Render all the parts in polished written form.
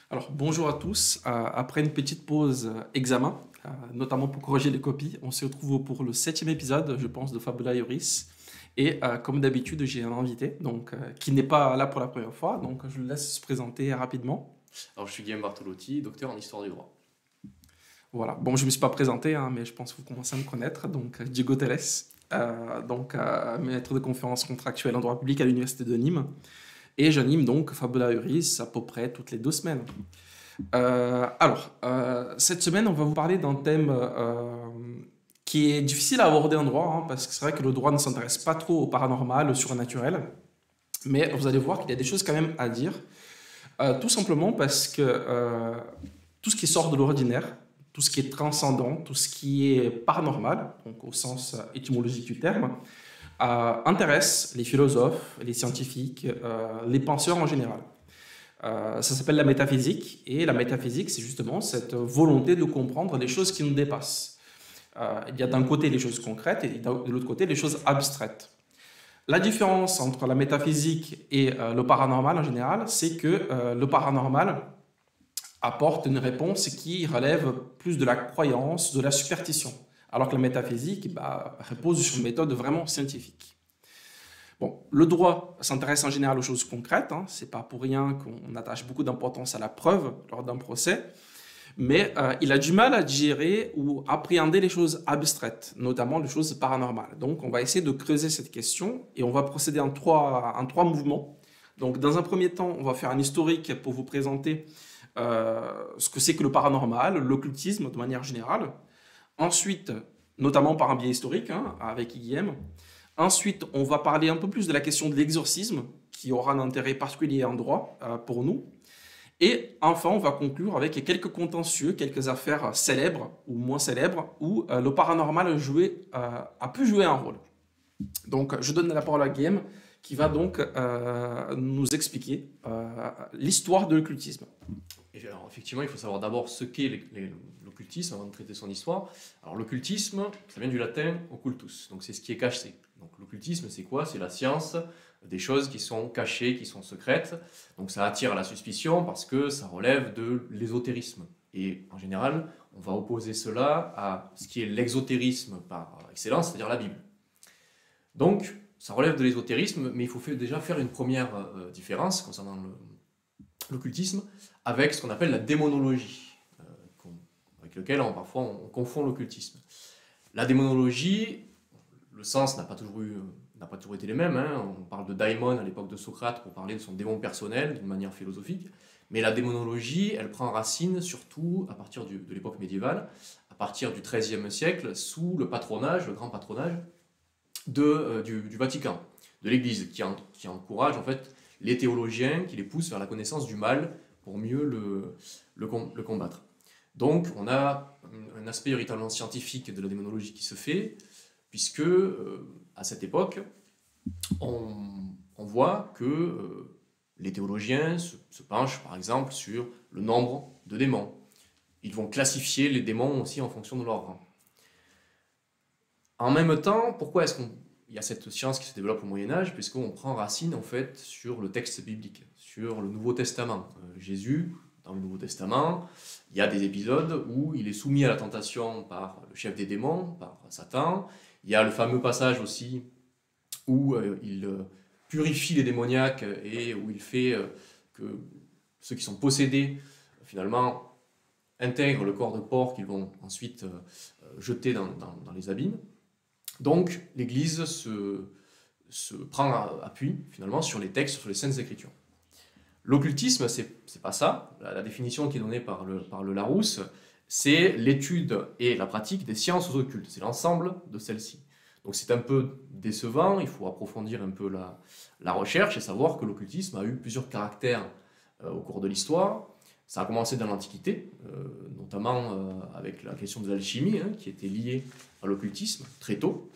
Alors, bonjour à tous. Après une petite pause examen, notamment pour corriger les copies, on se retrouve pour le septième épisode, je pense, de Fabula Ioris. Et comme d'habitude, j'ai un invité qui n'est pas là pour la première fois, donc je le laisse se présenter rapidement. Alors, je suis Guillaume Bartolotti, docteur en histoire du droit. Voilà. Bon, je ne me suis pas présenté, hein, mais je pense que vous commencez à me connaître. Donc, Diego Teles, maître de conférences contractuelles en droit public à l'Université de Nîmes. Et j'anime donc Fabula Ioris à peu près toutes les 2 semaines. Cette semaine, on va vous parler d'un thème qui est difficile à aborder en droit, hein, parce que c'est vrai que le droit ne s'intéresse pas trop au paranormal, au surnaturel, mais vous allez voir qu'il y a des choses quand même à dire, tout simplement parce que tout ce qui sort de l'ordinaire, tout ce qui est transcendant, tout ce qui est paranormal, donc au sens étymologique du terme, intéresse les philosophes, les scientifiques, les penseurs en général. Ça s'appelle la métaphysique, et la métaphysique, c'est justement cette volonté de comprendre les choses qui nous dépassent. Il y a d'un côté les choses concrètes et de l'autre côté les choses abstraites. La différence entre la métaphysique et le paranormal en général, c'est que le paranormal apporte une réponse qui relève plus de la croyance, de la superstition, alors que la métaphysique repose sur une méthode vraiment scientifique. Bon, le droit s'intéresse en général aux choses concrètes, hein. C'est pas pour rien qu'on attache beaucoup d'importance à la preuve lors d'un procès, mais il a du mal à digérer ou appréhender les choses abstraites, notamment les choses paranormales. Donc on va essayer de creuser cette question et on va procéder en trois mouvements. Donc dans un premier temps, on va faire un historique pour vous présenter ce que c'est que le paranormal, l'occultisme de manière générale. Ensuite, notamment par un biais historique, hein, avec Guillaume. Ensuite, on va parler un peu plus de la question de l'exorcisme, qui aura un intérêt particulier en droit pour nous. Et enfin, on va conclure avec quelques contentieux, quelques affaires célèbres ou moins célèbres, où le paranormal a pu jouer un rôle. Donc, je donne la parole à Guillaume, qui va donc nous expliquer l'histoire de l'occultisme. Et alors, effectivement, il faut savoir d'abord ce qu'est l'occultisme avant de traiter son histoire. Alors, l'occultisme, ça vient du latin occultus, donc c'est ce qui est caché. Donc, l'occultisme, c'est quoi? C'est la science des choses qui sont cachées, qui sont secrètes. Donc, ça attire à la suspicion parce que ça relève de l'ésotérisme. Et en général, on va opposer cela à ce qui est l'exotérisme par excellence, c'est-à-dire la Bible. Donc, ça relève de l'ésotérisme, mais il faut déjà faire une première différence concernant l'occultisme avec ce qu'on appelle la démonologie, avec lequel parfois on confond l'occultisme. La démonologie, le sens n'a pas toujours été les mêmes, hein. On parle de daimon à l'époque de Socrate pour parler de son démon personnel d'une manière philosophique, mais la démonologie, elle prend racine surtout à partir de l'époque médiévale, à partir du XIIIe siècle, sous le patronage, le grand patronage du Vatican, de l'Église, qui encourage en fait les théologiens, qui les poussent vers la connaissance du mal pour mieux le combattre. Donc on a un aspect véritablement scientifique de la démonologie qui se fait, puisque à cette époque, on voit que les théologiens se penchent par exemple sur le nombre de démons. Ils vont classifier les démons aussi en fonction de leur rang. En même temps, pourquoi est-ce qu'il y a cette science qui se développe au Moyen-Âge? Puisqu'on prend racine en fait sur le texte biblique, sur le Nouveau Testament. Jésus, dans le Nouveau Testament, il y a des épisodes où il est soumis à la tentation par le chef des démons, par Satan. Il y a le fameux passage aussi où il purifie les démoniaques et où il fait que ceux qui sont possédés, finalement, intègrent le corps de porc qu'ils vont ensuite jeter dans les abîmes. Donc, l'Église se prend appui, finalement, sur les textes, sur les Saintes Écritures. L'occultisme, c'est pas ça. La définition qui est donnée par le Larousse, c'est l'étude et la pratique des sciences occultes. C'est l'ensemble de celles-ci. Donc, c'est un peu décevant. Il faut approfondir un peu la recherche et savoir que l'occultisme a eu plusieurs caractères au cours de l'histoire. Ça a commencé dans l'Antiquité, notamment avec la question de l'alchimie, hein, qui était liée à l'occultisme très tôt.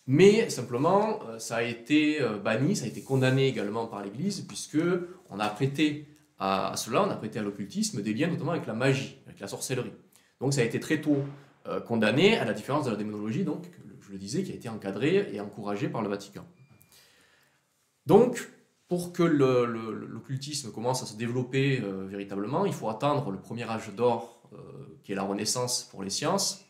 Mais simplement, ça a été banni, ça a été condamné également par l'Église, puisqu'on a prêté à cela, on a prêté à l'occultisme des liens notamment avec la magie, avec la sorcellerie. Donc ça a été très tôt condamné, à la différence de la démonologie, donc, je le disais, qui a été encadrée et encouragée par le Vatican. Donc, Pour que l'occultisme commence à se développer véritablement, il faut attendre le premier âge d'or, qui est la Renaissance pour les sciences,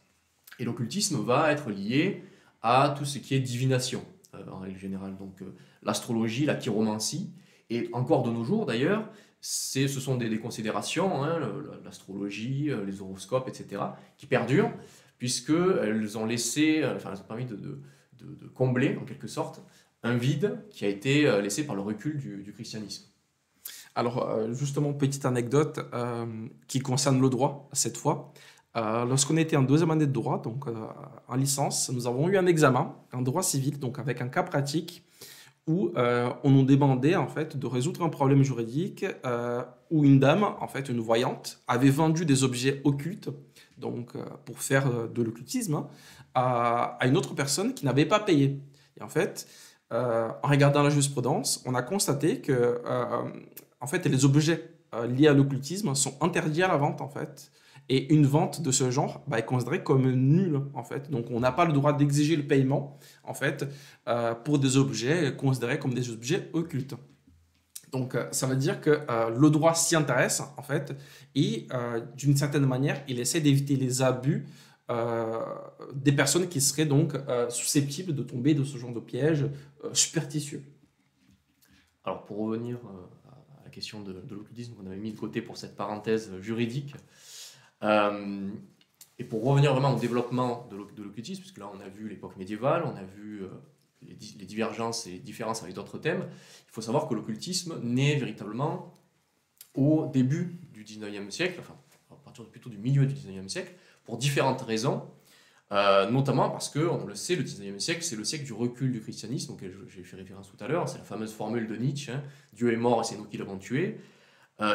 et l'occultisme va être lié à tout ce qui est divination, en règle générale. Donc l'astrologie, la chiromancie, et encore de nos jours d'ailleurs, ce sont des considérations, hein, l'astrologie, les horoscopes, etc., qui perdurent, puisqu'elles ont laissé, enfin, elles ont permis de combler, en quelque sorte, un vide qui a été laissé par le recul du christianisme. Alors, justement, petite anecdote qui concerne le droit, cette fois. Lorsqu'on était en deuxième année de droit, donc en licence, nous avons eu un examen en droit civil, donc avec un cas pratique, où on nous demandait en fait de résoudre un problème juridique où une dame, en fait une voyante, avait vendu des objets occultes, donc pour faire de l'occultisme, hein, à une autre personne qui n'avait pas payé. Et en fait, en regardant la jurisprudence, on a constaté que en fait, les objets liés à l'occultisme sont interdits à la vente, en fait. Et une vente de ce genre est considérée comme nulle, en fait. Donc, on n'a pas le droit d'exiger le paiement, en fait, pour des objets considérés comme des objets occultes. Donc, ça veut dire que le droit s'y intéresse, en fait, et d'une certaine manière, il essaie d'éviter les abus des personnes qui seraient donc susceptibles de tomber de ce genre de piège superstitieux. Alors, pour revenir à la question de l'occultisme qu'on avait mis de côté pour cette parenthèse juridique, et pour revenir vraiment au développement de l'occultisme, puisque là on a vu l'époque médiévale, on a vu les divergences et les différences avec d'autres thèmes, il faut savoir que l'occultisme naît véritablement au début du 19e siècle, enfin à partir plutôt du milieu du 19e siècle, pour différentes raisons, notamment parce que, on le sait, le 19e siècle, c'est le siècle du recul du christianisme, auquel j'ai fait référence tout à l'heure, c'est la fameuse formule de Nietzsche, hein, Dieu est mort et c'est nous qui l'avons tué.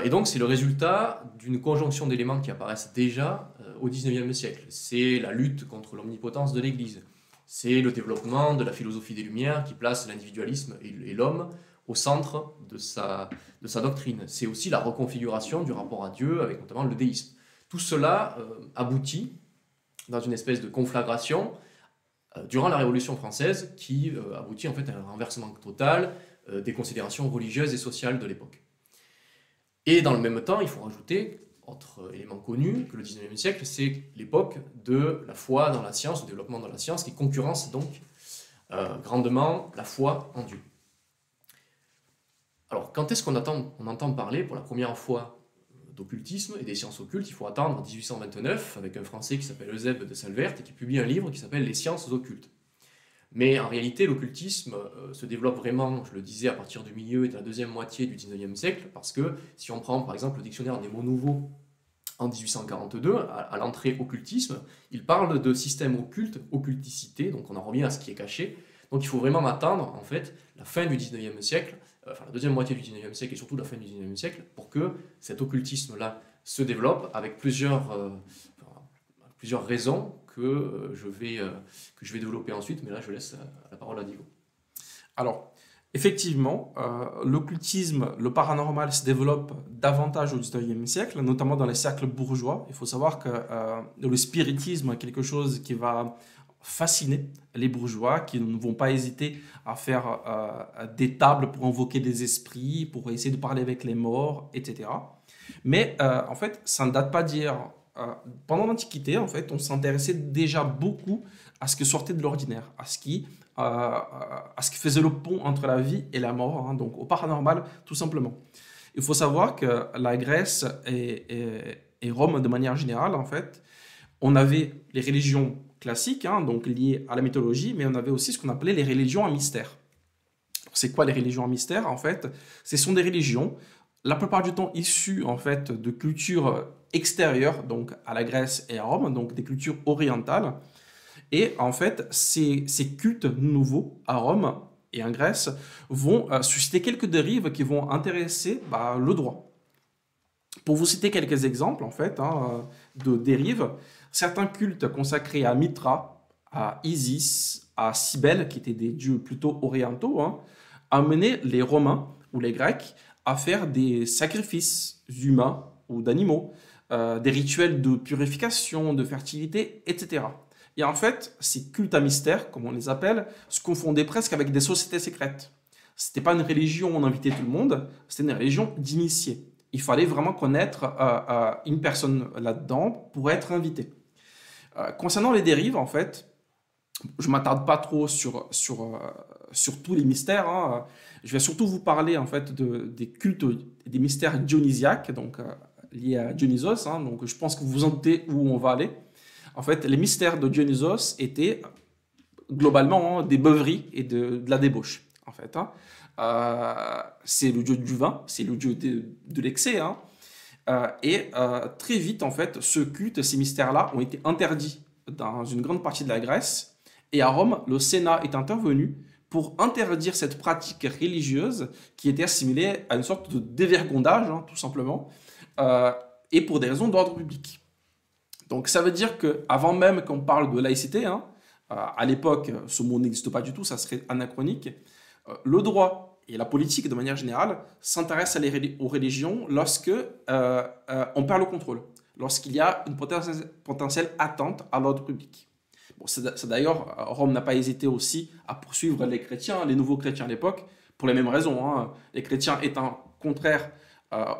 Et donc c'est le résultat d'une conjonction d'éléments qui apparaissent déjà au 19e siècle. C'est la lutte contre l'omnipotence de l'Église, c'est le développement de la philosophie des Lumières qui place l'individualisme et l'homme au centre de sa doctrine. C'est aussi la reconfiguration du rapport à Dieu avec notamment le déisme. Tout cela aboutit dans une espèce de conflagration durant la Révolution française qui aboutit en fait à un renversement total des considérations religieuses et sociales de l'époque. Et dans le même temps, il faut rajouter, autre élément connu, que le 19e siècle, c'est l'époque de la foi dans la science, le développement dans la science, qui concurrence donc grandement la foi en Dieu. Alors, quand est-ce qu'on entend parler pour la première fois d'occultisme et des sciences occultes? Il faut attendre 1829, avec un Français qui s'appelle Eusèbe de Salverte, et qui publie un livre qui s'appelle « Les sciences occultes ». Mais en réalité, l'occultisme se développe vraiment, je le disais, à partir du milieu et de la deuxième moitié du 19e siècle, parce que si on prend par exemple le dictionnaire des mots nouveaux en 1842, à l'entrée occultisme, il parle de système occulte, occulticité, donc on en revient à ce qui est caché. Donc il faut vraiment attendre en fait la fin du 19e siècle, enfin la deuxième moitié du 19e siècle et surtout la fin du 19e siècle, pour que cet occultisme-là se développe avec plusieurs raisons que je vais développer ensuite, mais là je laisse la parole à Diego. Alors, effectivement, l'occultisme, le paranormal se développe davantage au XIXe siècle, notamment dans les cercles bourgeois. Il faut savoir que le spiritisme est quelque chose qui va fasciner les bourgeois, qui ne vont pas hésiter à faire des tables pour invoquer des esprits, pour essayer de parler avec les morts, etc. Mais en fait, ça ne date pas d'hier. Pendant l'Antiquité, en fait, on s'intéressait déjà beaucoup à ce qui sortait de l'ordinaire, à ce qui faisait le pont entre la vie et la mort, hein, donc au paranormal, tout simplement. Il faut savoir que la Grèce et Rome, de manière générale, en fait, on avait les religions classiques, hein, donc liées à la mythologie, mais on avait aussi ce qu'on appelait les religions à mystère. C'est quoi les religions à mystère? En fait, ce sont des religions, la plupart du temps issues en fait, de cultures extérieures, donc à la Grèce et à Rome, donc des cultures orientales. Et en fait, ces cultes nouveaux à Rome et en Grèce vont susciter quelques dérives qui vont intéresser le droit. Pour vous citer quelques exemples en fait, hein, de dérives, certains cultes consacrés à Mitra, à Isis, à Cybèle, qui étaient des dieux plutôt orientaux, hein, amenaient les Romains ou les Grecs à faire des sacrifices humains ou d'animaux, des rituels de purification, de fertilité, etc. Et en fait, ces cultes à mystère, comme on les appelle, se confondaient presque avec des sociétés secrètes. C'était pas une religion où on invitait tout le monde, c'était une religion d'initiés. Il fallait vraiment connaître une personne là-dedans pour être invité. Concernant les dérives, en fait, je ne m'attarde pas trop sur tous les mystères, hein. Je vais surtout vous parler en fait des cultes, des mystères dionysiaques, donc liés à Dionysos, hein. Donc je pense que vous vous en doutez où on va aller. En fait, les mystères de Dionysos étaient globalement, hein, des beuveries et de la débauche, en fait, hein. C'est le dieu du vin, c'est le dieu de l'excès, hein. Très vite, en fait, ce culte, ces mystères-là ont été interdits dans une grande partie de la Grèce. Et à Rome, le Sénat est intervenu pour interdire cette pratique religieuse qui était assimilée à une sorte de dévergondage, hein, tout simplement, euh, et pour des raisons d'ordre public. Donc ça veut dire qu'avant même qu'on parle de laïcité, hein, à l'époque, ce mot n'existe pas du tout, ça serait anachronique, le droit et la politique, de manière générale, s'intéressent aux religions lorsque on perd le contrôle, lorsqu'il y a une potentielle attente à l'ordre public. Bon, d'ailleurs, Rome n'a pas hésité aussi à poursuivre les chrétiens, les nouveaux chrétiens à l'époque, pour les mêmes raisons, hein. Les chrétiens étant contraires,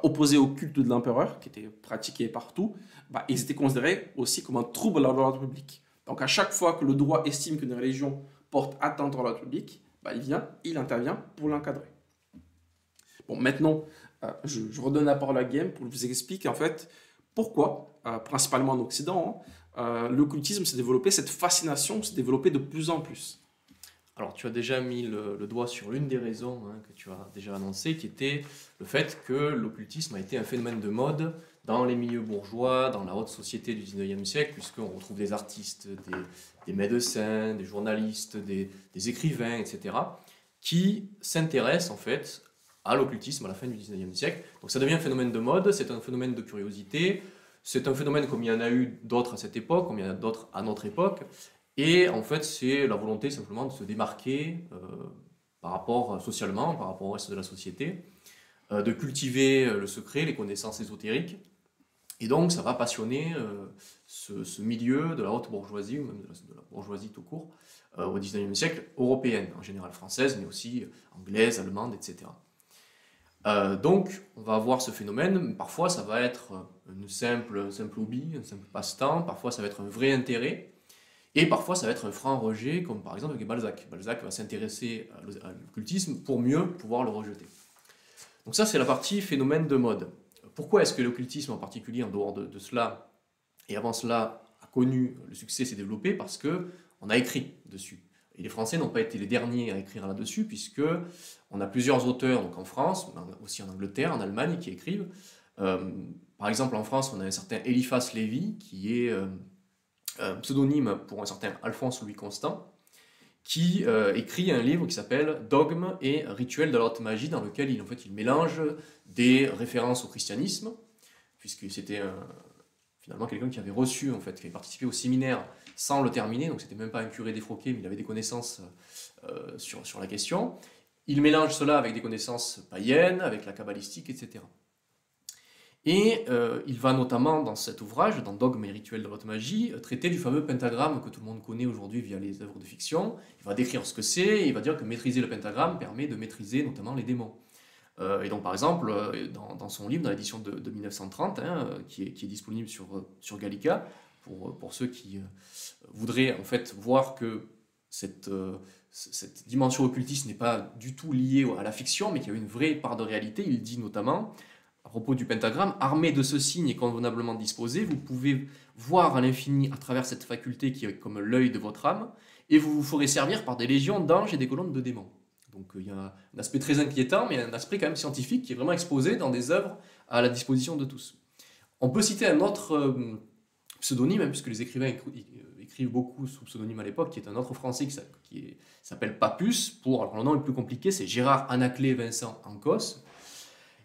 opposés au culte de l'empereur, qui était pratiqué partout, bah, ils étaient considérés aussi comme un trouble à l'ordre public. Donc à chaque fois que le droit estime qu'une religion porte atteinte à l'ordre public, bah, il intervient pour l'encadrer. Bon, maintenant, je redonne la parole à Guillaume pour vous expliquer en fait pourquoi, principalement en Occident, hein, l'occultisme s'est développé, cette fascination s'est développée de plus en plus. Alors, tu as déjà mis le doigt sur l'une des raisons, hein, que tu as déjà annoncé, qui était le fait que l'occultisme a été un phénomène de mode dans les milieux bourgeois, dans la haute société du 19e siècle, puisqu'on retrouve des artistes, des médecins, des journalistes, des écrivains, etc., qui s'intéressent en fait à l'occultisme à la fin du 19e siècle. Donc ça devient un phénomène de mode, c'est un phénomène de curiosité, c'est un phénomène comme il y en a eu d'autres à cette époque, comme il y en a d'autres à notre époque. Et en fait, c'est la volonté simplement de se démarquer par rapport socialement, par rapport au reste de la société, de cultiver le secret, les connaissances ésotériques. Et donc, ça va passionner ce milieu de la haute bourgeoisie, ou même de la bourgeoisie tout court, au XIXe siècle, européenne, en général française, mais aussi anglaise, allemande, etc. Donc, on va avoir ce phénomène. Parfois, ça va être un simple hobby, un simple passe-temps. Parfois, ça va être un vrai intérêt. Et parfois, ça va être un franc rejet, comme par exemple avec Balzac. Balzac va s'intéresser à l'occultisme pour mieux pouvoir le rejeter. Donc ça, c'est la partie phénomène de mode. Pourquoi est-ce que l'occultisme en particulier, en dehors de cela, et avant cela, a connu le succès, s'est développé? Parce qu'on a écrit dessus. Et les Français n'ont pas été les derniers à écrire là-dessus, puisque on a plusieurs auteurs, donc en France, mais aussi en Angleterre, en Allemagne, qui écrivent. Par exemple, en France, on a un certain Eliphas Lévy, qui est pseudonyme pour un certain Alphonse Louis Constant, qui écrit un livre qui s'appelle Dogmes et rituels de la haute magie, dans lequel il mélange des références au christianisme, puisque c'était finalement quelqu'un qui avait reçu, qui avait participé au séminaire sans le terminer, donc c'était même pas un curé défroqué, mais il avait des connaissances sur la question. Il mélange cela avec des connaissances païennes, avec la kabbalistique, etc. Et il va notamment, dans cet ouvrage, dans Dogmes et rituels de la haute magie, traiter du fameux pentagramme que tout le monde connaît aujourd'hui via les œuvres de fiction. Il va décrire ce que c'est, et il va dire que maîtriser le pentagramme permet de maîtriser notamment les démons. Et donc par exemple, dans son livre, dans l'édition de 1930, hein, qui est disponible sur Gallica, pour ceux qui voudraient en fait voir que cette dimension occultiste n'est pas du tout liée à la fiction, mais qu'il y a une vraie part de réalité, il dit notamment, à propos du pentagramme, armé de ce signe et convenablement disposé, vous pouvez voir à l'infini à travers cette faculté qui est comme l'œil de votre âme, et vous vous ferez servir par des légions d'anges et des colonnes de démons. Donc il y a un aspect très inquiétant, mais un aspect quand même scientifique qui est vraiment exposé dans des œuvres à la disposition de tous. On peut citer un autre pseudonyme, puisque les écrivains écrivent beaucoup sous pseudonyme à l'époque, qui est un autre français qui s'appelle Papus, alors le nom est plus compliqué, c'est Gérard Anaclet Vincent Ancos,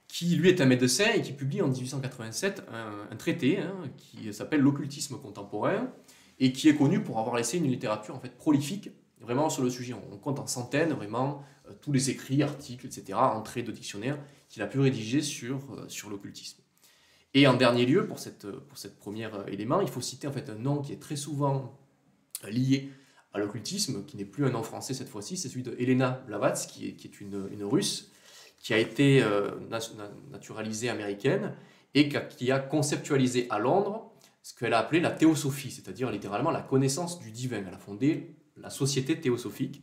qui lui est un médecin et qui publie en 1887 un traité qui s'appelle L'occultisme contemporain, et qui est connu pour avoir laissé une littérature en fait prolifique, vraiment sur le sujet. On compte en centaines, vraiment, tous les écrits, articles, etc., entrées de dictionnaires qu'il a pu rédiger sur l'occultisme. Et en dernier lieu, pour cette premier élément, il faut citer en fait un nom qui est très souvent lié à l'occultisme, qui n'est plus un nom français cette fois-ci, c'est celui de Helena Blavatsky, qui est une Russe, qui a été naturalisée américaine et qui a conceptualisé à Londres ce qu'elle a appelé la théosophie, c'est-à-dire littéralement la connaissance du divin. Elle a fondé la Société théosophique,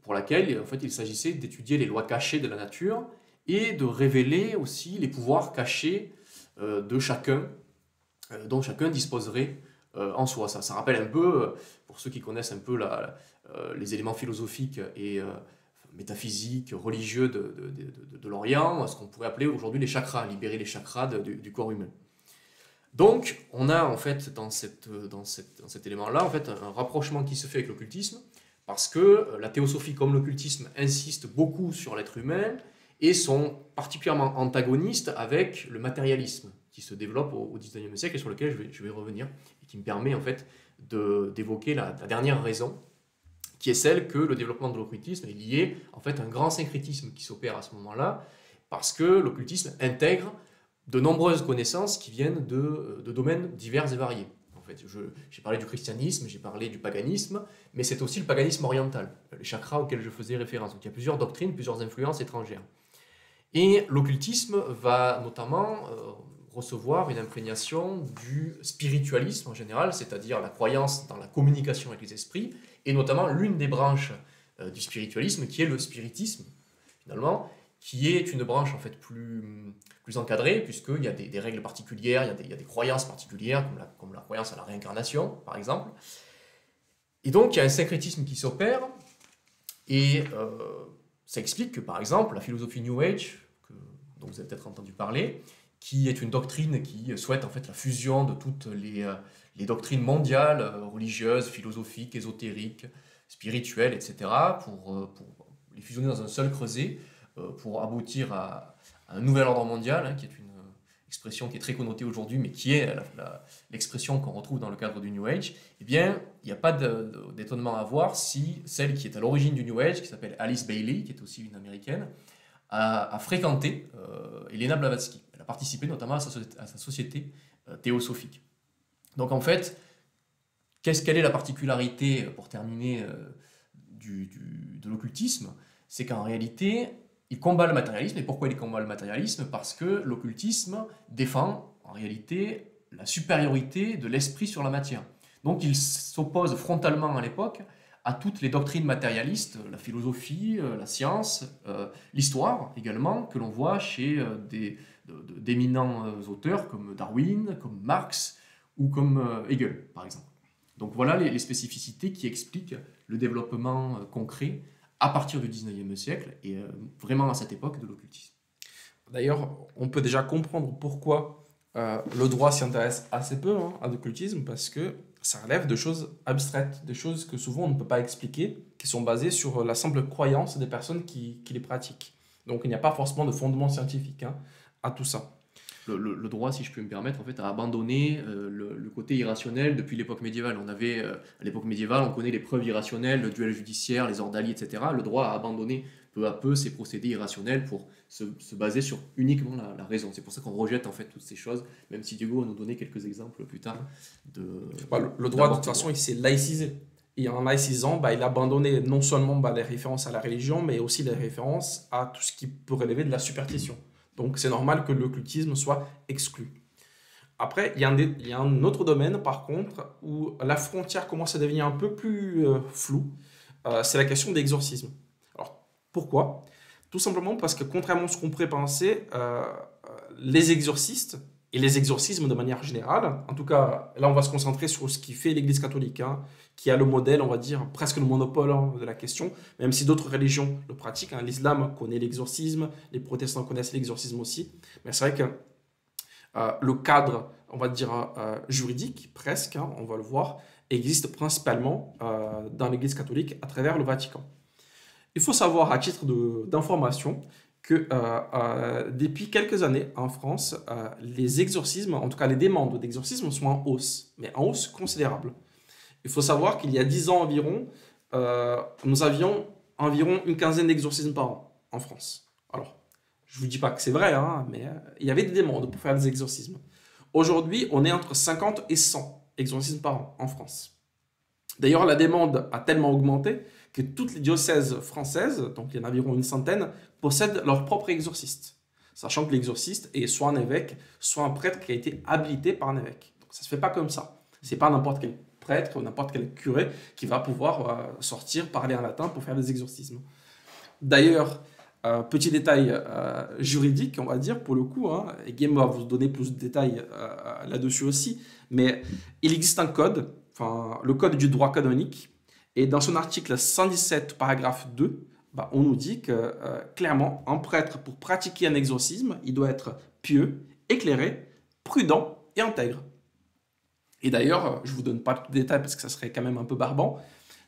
pour laquelle en fait, il s'agissait d'étudier les lois cachées de la nature et de révéler aussi les pouvoirs cachés de chacun, dont chacun disposerait en soi. Ça rappelle un peu, pour ceux qui connaissent un peu les éléments philosophiques et métaphysiques, religieux de l'Orient, ce qu'on pourrait appeler aujourd'hui les chakras, libérer les chakras du corps humain. Donc, on a en fait dans cet élément-là en fait, un rapprochement qui se fait avec l'occultisme, parce que la théosophie comme l'occultisme insistent beaucoup sur l'être humain et sont particulièrement antagonistes avec le matérialisme qui se développe au XIXe siècle et sur lequel je vais revenir, et qui me permet en fait d'évoquer la dernière raison, qui est celle que le développement de l'occultisme est lié en fait à un grand syncrétisme qui s'opère à ce moment-là, parce que l'occultisme intègre de nombreuses connaissances qui viennent de domaines divers et variés. En fait, j'ai parlé du christianisme, j'ai parlé du paganisme, mais c'est aussi le paganisme oriental, les chakras auxquels je faisais référence. Donc il y a plusieurs doctrines, plusieurs influences étrangères. Et l'occultisme va notamment recevoir une imprégnation du spiritualisme en général, c'est-à-dire la croyance dans la communication avec les esprits, et notamment l'une des branches du spiritualisme qui est le spiritisme, finalement, qui est une branche en fait plus encadrée, puisqu'il y a des règles particulières, il y a des croyances particulières, comme la croyance à la réincarnation, par exemple. Et donc, il y a un syncrétisme qui s'opère, et ça explique que, par exemple, la philosophie New Age, dont vous avez peut-être entendu parler, qui est une doctrine qui souhaite en fait la fusion de toutes les doctrines mondiales, religieuses, philosophiques, ésotériques, spirituelles, etc., pour les fusionner dans un seul creuset, pour aboutir à un nouvel ordre mondial, qui est une expression qui est très connotée aujourd'hui, mais qui est l'expression qu'on retrouve dans le cadre du New Age. Eh bien, il n'y a pas d'étonnement à voir si celle qui est à l'origine du New Age, qui s'appelle Alice Bailey, qui est aussi une américaine, a fréquenté Helena Blavatsky. Elle a participé notamment à sa société théosophique. Donc en fait, quelle est la particularité, pour terminer, de l'occultisme? C'est qu'en réalité, il combat le matérialisme. Et pourquoi il combat le matérialisme? Parce que l'occultisme défend, en réalité, la supériorité de l'esprit sur la matière. Donc il s'oppose frontalement à l'époque à toutes les doctrines matérialistes, la philosophie, la science, l'histoire également, que l'on voit chez d'éminents auteurs comme Darwin, comme Marx ou comme Hegel, par exemple. Donc voilà les spécificités qui expliquent le développement concret à partir du XIXe siècle et vraiment à cette époque de l'occultisme. D'ailleurs, on peut déjà comprendre pourquoi le droit s'y intéresse assez peu à l'occultisme, parce que ça relève de choses abstraites, des choses que souvent on ne peut pas expliquer, qui sont basées sur la simple croyance des personnes qui les pratiquent. Donc il n'y a pas forcément de fondement scientifique à tout ça. Le droit, si je peux me permettre, en fait, a abandonné le côté irrationnel depuis l'époque médiévale. À l'époque médiévale, on connaît les preuves irrationnelles, le duel judiciaire, les ordalies, etc. Le droit a abandonné peu à peu ces procédés irrationnels pour se baser sur uniquement la raison. C'est pour ça qu'on rejette en fait toutes ces choses, même si Diego va nous donner quelques exemples plus tard. Le droit, de toute façon, il s'est laïcisé. Et en laïcisant, il a abandonné non seulement les références à la religion, mais aussi les références à tout ce qui peut relever de la superstition. Donc c'est normal que l'occultisme soit exclu. Après, il y a un autre domaine, par contre, où la frontière commence à devenir un peu plus floue. C'est la question de l'exorcisme. Alors, pourquoi? Tout simplement parce que, contrairement à ce qu'on pourrait penser, les exorcistes, et les exorcismes de manière générale, en tout cas, là on va se concentrer sur ce qui fait l'Église catholique, qui a le modèle, on va dire, presque le monopole de la question, même si d'autres religions le pratiquent. L'islam connaît l'exorcisme, les protestants connaissent l'exorcisme aussi, mais c'est vrai que le cadre, on va dire, juridique, presque, on va le voir, existe principalement dans l'Église catholique à travers le Vatican. Il faut savoir, à titre d'information, que depuis quelques années en France, les exorcismes, en tout cas les demandes d'exorcisme sont en hausse, mais en hausse considérable. Il faut savoir qu'il y a 10 ans environ, nous avions environ une quinzaine d'exorcismes par an en France. Alors, je ne vous dis pas que c'est vrai, mais il y avait des demandes pour faire des exorcismes. Aujourd'hui, on est entre 50 et 100 exorcismes par an en France. D'ailleurs, la demande a tellement augmenté que toutes les diocèses françaises, donc il y en a environ une centaine, possèdent leur propre exorciste. Sachant que l'exorciste est soit un évêque, soit un prêtre qui a été habilité par un évêque. Donc ça ne se fait pas comme ça. C'est pas n'importe quel prêtre ou n'importe quel curé qui va pouvoir sortir, parler en latin pour faire des exorcismes. D'ailleurs, petit détail juridique, on va dire, pour le coup, hein, et Game va vous donner plus de détails là-dessus aussi, mais il existe un code, enfin, le code du droit canonique, et dans son article 117, paragraphe 2, bah, on nous dit que, clairement, un prêtre, pour pratiquer un exorcisme, il doit être pieux, éclairé, prudent et intègre. Et d'ailleurs, je ne vous donne pas tout le détail parce que ça serait quand même un peu barbant,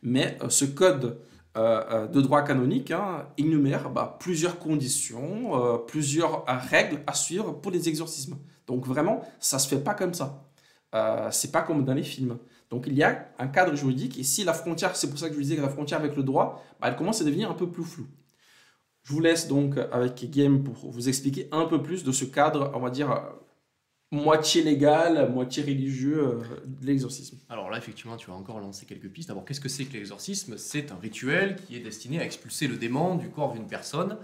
mais ce code de droit canonique énumère plusieurs conditions, plusieurs règles à suivre pour les exorcismes. Donc vraiment, ça ne se fait pas comme ça. C'est pas comme dans les films. Donc il y a un cadre juridique, et si la frontière, c'est pour ça que je vous disais que la frontière avec le droit, elle commence à devenir un peu plus floue. Je vous laisse donc avec Game pour vous expliquer un peu plus de ce cadre, on va dire, moitié légal, moitié religieux de l'exorcisme. Alors là, effectivement, tu vas encore lancer quelques pistes. D'abord, qu'est-ce que c'est que l'exorcisme? C'est un rituel qui est destiné à expulser le démon du corps d'une personne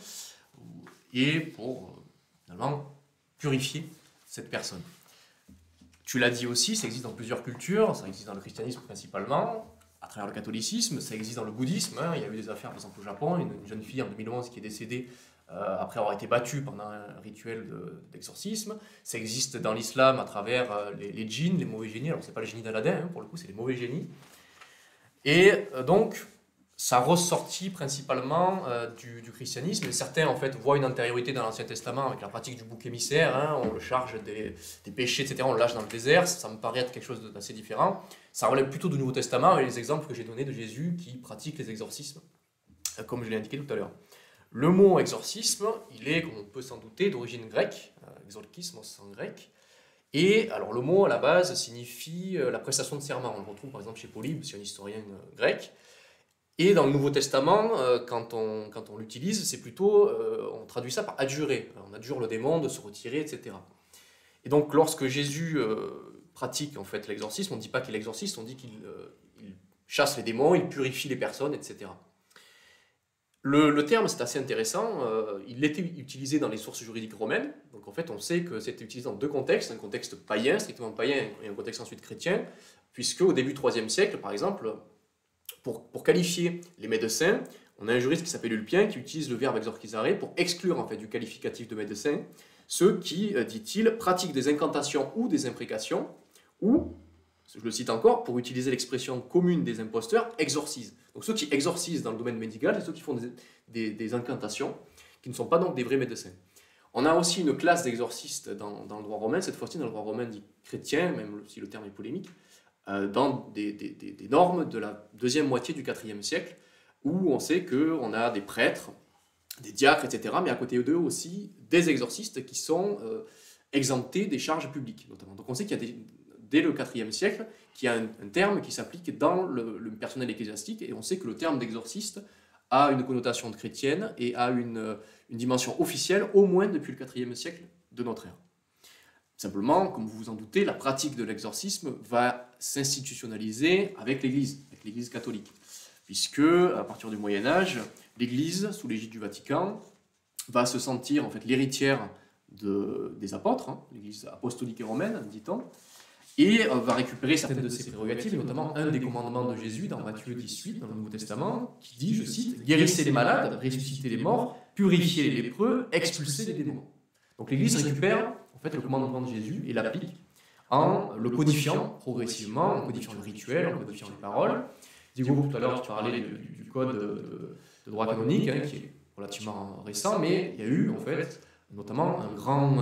et pour, finalement, purifier cette personne. Tu l'as dit aussi, ça existe dans plusieurs cultures, ça existe dans le christianisme principalement, à travers le catholicisme, ça existe dans le bouddhisme. Il y a eu des affaires, par exemple au Japon, une jeune fille en 2011 qui est décédée après avoir été battue pendant un rituel d'exorcisme. Ça existe dans l'islam à travers les djinns, les mauvais génies. Alors, ce n'est pas les génies d'Aladin, pour le coup, c'est les mauvais génies. Et donc, ça ressortit principalement du christianisme. Et certains, en fait, voient une antériorité dans l'Ancien Testament avec la pratique du bouc émissaire. On le charge des péchés, etc. On le lâche dans le désert. Ça me paraît être quelque chose d'assez différent. Ça relève plutôt du Nouveau Testament et les exemples que j'ai donnés de Jésus qui pratique les exorcismes, comme je l'ai indiqué tout à l'heure. Le mot exorcisme, il est, comme on peut s'en douter, d'origine grecque, exorkismos en grec. Et alors le mot à la base signifie la prestation de serment. On le retrouve par exemple chez Polybe, c'est un historien grec. Et dans le Nouveau Testament, quand on l'utilise, c'est plutôt, on traduit ça par adjurer. On adjure le démon de se retirer, etc. Et donc lorsque Jésus pratique en fait l'exorcisme, on ne dit pas qu'il est exorciste, on dit qu'il chasse les démons, il purifie les personnes, etc. Le terme, c'est assez intéressant, il était utilisé dans les sources juridiques romaines, donc en fait on sait que c'était utilisé dans deux contextes, un contexte païen, strictement païen, et un contexte ensuite chrétien, puisque au début du IIIe siècle, par exemple, pour qualifier les médecins, on a un juriste qui s'appelle Ulpien qui utilise le verbe exorcisare pour exclure en fait du qualificatif de médecin ceux qui, dit-il, pratiquent des incantations ou des imprécations, ou, je le cite encore, pour utiliser l'expression commune des imposteurs, exorcisent. Donc ceux qui exorcisent dans le domaine médical, c'est ceux qui font des incantations, qui ne sont pas donc des vrais médecins. On a aussi une classe d'exorcistes dans le droit romain, cette fois-ci dans le droit romain dit chrétien, même si le terme est polémique, dans des normes de la deuxième moitié du IVe siècle, où on sait qu'on a des prêtres, des diacres, etc., mais à côté d'eux aussi des exorcistes qui sont exemptés des charges publiques, notamment. Donc on sait qu'il y a dès le IVe siècle, qu'il y a un terme qui s'applique dans le personnel ecclésiastique, et on sait que le terme d'exorciste a une connotation de chrétienne et a une dimension officielle, au moins depuis le IVe siècle de notre ère. Simplement, comme vous vous en doutez, la pratique de l'exorcisme va s'institutionnaliser avec l'Église catholique, puisque à partir du Moyen-Âge, l'Église, sous l'égide du Vatican, va se sentir en fait l'héritière des apôtres, l'Église apostolique et romaine, dit-on, et va récupérer certaines de ses prérogatives, notamment un des commandements de Jésus dans Matthieu 18, dans le Nouveau Testament, qui dit, je cite, « Guérissez les malades, ressuscitez les morts, purifiez les lépreux, expulsez les démons ». Donc l'Église récupère en fait le commandement de Jésus et l'applique en le codifiant progressivement, en codifiant le rituel, en codifiant les paroles. Diego, tout à l'heure, tu parlais du code de droit canonique, qui est relativement récent, mais il y a eu en fait notamment un grand